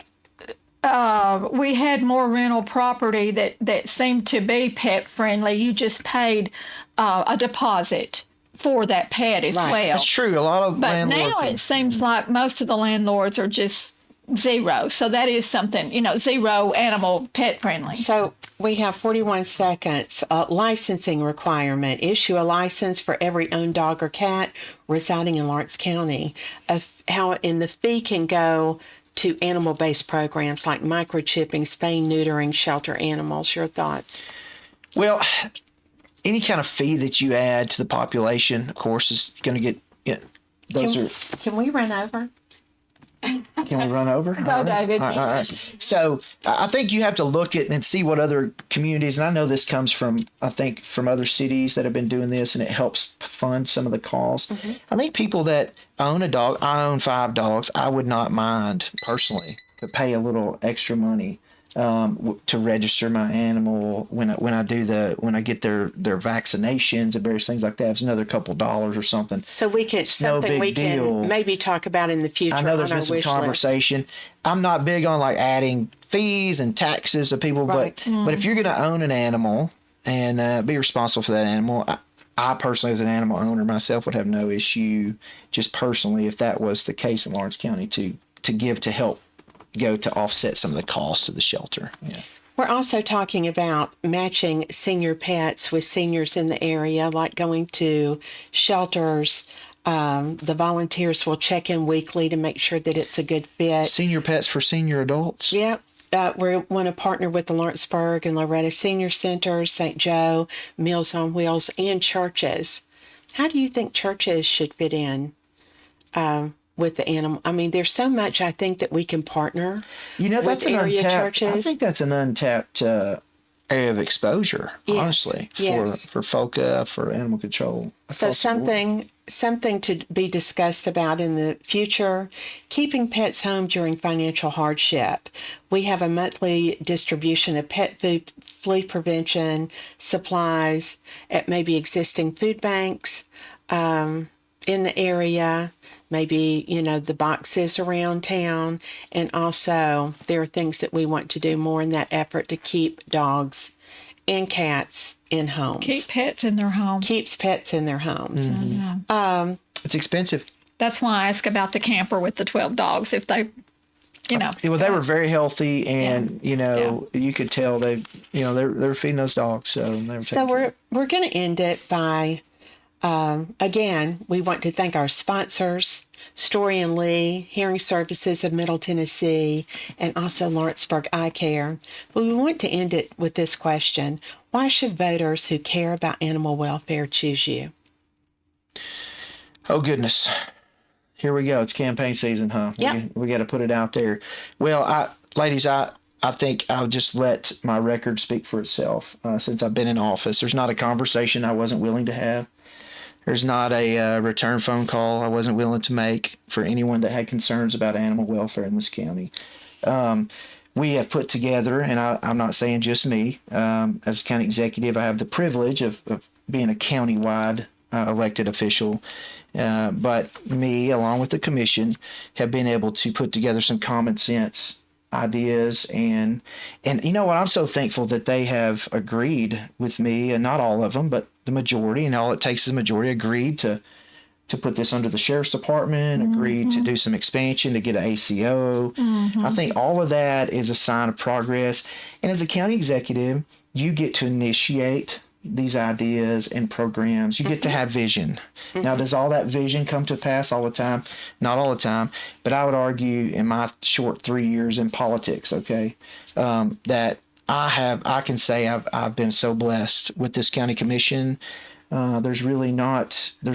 [SPEAKER 3] we had more rental property that seemed to be pet friendly. You just paid a deposit for that pet as
[SPEAKER 1] Right.
[SPEAKER 3] well.
[SPEAKER 2] That's true. A lot of
[SPEAKER 3] But
[SPEAKER 2] landlords.
[SPEAKER 3] now it seems like most of the landlords are just zero. So that is something, zero animal pet friendly.
[SPEAKER 1] So we have 41 seconds. Licensing requirement. Issue a license for every owned dog or cat residing in Lawrence County. And the fee can go to animal-based programs like microchipping, spaying, neutering, shelter animals. Your thoughts?
[SPEAKER 2] Well, any kind of fee that you add to the population, of course, is going to get.
[SPEAKER 1] Can we run over?
[SPEAKER 2] Can we run over?
[SPEAKER 3] Go, David.
[SPEAKER 2] All right. So I think you have to look at and see what other communities, and I know this comes from, I think, from other cities that have been doing this, and it helps fund some of the costs.
[SPEAKER 1] Mm-hmm.
[SPEAKER 2] I think people that own a dog, I own 5 dogs, I would not mind personally to pay a little extra money to register my animal when I get their vaccinations and various things like that. It's another couple dollars or something.
[SPEAKER 1] So we can something we
[SPEAKER 2] deal.
[SPEAKER 1] can maybe talk about in the future.
[SPEAKER 2] I know there's
[SPEAKER 1] on
[SPEAKER 2] been
[SPEAKER 1] our
[SPEAKER 2] some
[SPEAKER 1] wish
[SPEAKER 2] conversation.
[SPEAKER 1] list.
[SPEAKER 2] I'm not big on like adding fees and taxes of people,
[SPEAKER 1] Right.
[SPEAKER 2] but if you're going to own an animal and be responsible for that animal, I personally, as an animal owner myself, would have no issue, just personally, if that was the case in Lawrence County, to give to help go to offset some of the costs of the shelter. Yeah.
[SPEAKER 1] We're also talking about matching senior pets with seniors in the area, like going to shelters. The volunteers will check in weekly to make sure that it's a good fit.
[SPEAKER 2] Senior pets for senior adults.
[SPEAKER 1] Yep. We want to partner with the Lawrenceburg and Loretta Senior Centers, St. Joe, Meals on Wheels, and churches. How do you think churches should fit in with the animal? I mean, there's so much I think that we can partner
[SPEAKER 2] That's
[SPEAKER 1] with
[SPEAKER 2] an
[SPEAKER 1] area
[SPEAKER 2] untapped.
[SPEAKER 1] churches.
[SPEAKER 2] I think that's an untapped area of exposure,
[SPEAKER 1] Yes,
[SPEAKER 2] honestly,
[SPEAKER 1] yes.
[SPEAKER 2] for FOLCA, for animal control.
[SPEAKER 1] So
[SPEAKER 2] across the board.
[SPEAKER 1] something to be discussed about in the future. Keeping pets home during financial hardship. We have a monthly distribution of pet food, flea prevention supplies at maybe existing food banks in the area. Maybe, the boxes around town. And also there are things that we want to do more in that effort to keep dogs and cats in homes.
[SPEAKER 3] Keep pets in their home.
[SPEAKER 1] Keeps pets in their homes.
[SPEAKER 2] It's expensive.
[SPEAKER 3] That's why I asked about the camper with the 12 dogs. If they,
[SPEAKER 2] Well, they were very healthy, and you could tell they're feeding those dogs. So they were
[SPEAKER 1] So we're going to end it by again, we want to thank our sponsors, Story and Lee, Hearing Services of Middle Tennessee, and also Lawrenceburg Eye Care. But we want to end it with this question: why should voters who care about animal welfare choose you?
[SPEAKER 2] Oh, goodness. Here we go. It's campaign season, huh?
[SPEAKER 1] Yep.
[SPEAKER 2] We got to put it out there. Well, ladies, I think I'll just let my record speak for itself. Since I've been in office, there's not a conversation I wasn't willing to have. There's not a return phone call I wasn't willing to make for anyone that had concerns about animal welfare in this county. We have put together, and I'm not saying just me, as a county executive, I have the privilege of being a county-wide elected official. But me, along with the commission, have been able to put together some common sense ideas. And you know what? I'm so thankful that they have agreed with me, and not all of them, but the majority, and all it takes is a majority, agreed to put this under the sheriff's department, agreed to do some expansion to get an ACO. I think all of that is a sign of progress. And as a county executive, you get to initiate these ideas and programs. You get to have vision. Now, does all that vision come to pass all the time? Not all the time, but I would argue in my short 3 years in politics, that I can say I've been so blessed with this county commission. There's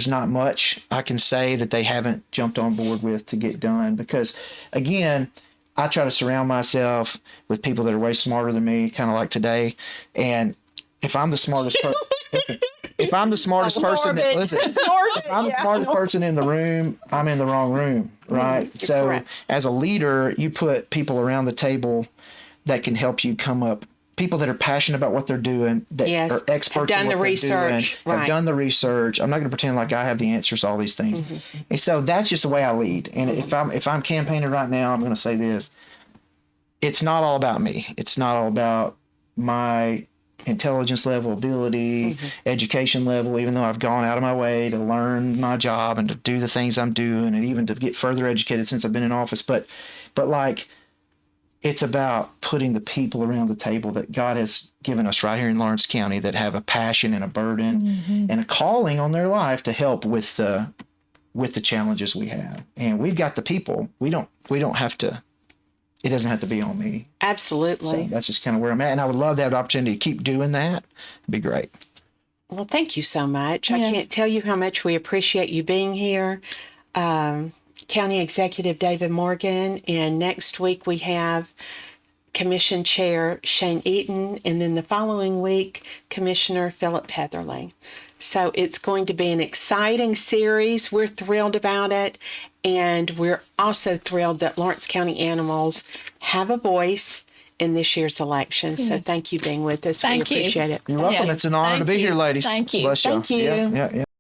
[SPEAKER 2] not much I can say that they haven't jumped on board with to get done, because again, I try to surround myself with people that are way smarter than me, kind of like today. And if I'm the smartest person, if I'm the smartest person in the room, I'm in the wrong room, right? So
[SPEAKER 1] correct.
[SPEAKER 2] As a leader, you put people around the table that can help you come up, people that are passionate about what they're doing, that
[SPEAKER 1] Yes.
[SPEAKER 2] are experts
[SPEAKER 1] Have done
[SPEAKER 2] in what
[SPEAKER 1] the
[SPEAKER 2] they're
[SPEAKER 1] research,
[SPEAKER 2] doing,
[SPEAKER 1] right.
[SPEAKER 2] have done the research. I'm not going to pretend like I have the answers to all these things. And so that's just the way I lead. And if I'm campaigning right now, I'm going to say this: it's not all about me. It's not all about my intelligence level, ability, education level, even though I've gone out of my way to learn my job and to do the things I'm doing and even to get further educated since I've been in office. But like, it's about putting the people around the table that God has given us right here in Lawrence County that have a passion and a burden and a calling on their life to help with the challenges we have. And we've got the people. We don't have to, it doesn't have to be on me.
[SPEAKER 1] Absolutely.
[SPEAKER 2] So that's just kind of where I'm at. And I would love to have the opportunity to keep doing that. It'd be great.
[SPEAKER 1] Well, thank you so much. I can't tell you how much we appreciate you being here. County Executive David Morgan, and next week we have Commission Chair Shane Eaton, and then the following week, Commissioner Philip Heatherly. So it's going to be an exciting series. We're thrilled about it, and we're also thrilled that Lawrence County Animals have a voice in this year's election. So thank you for being with us.
[SPEAKER 3] Thank
[SPEAKER 1] we appreciate
[SPEAKER 3] you.
[SPEAKER 1] it.
[SPEAKER 2] You're welcome.
[SPEAKER 3] Yeah.
[SPEAKER 2] It's an honor to be here, ladies.
[SPEAKER 3] Thank you.
[SPEAKER 2] Bless y'all.
[SPEAKER 1] Thank you.
[SPEAKER 2] Yeah.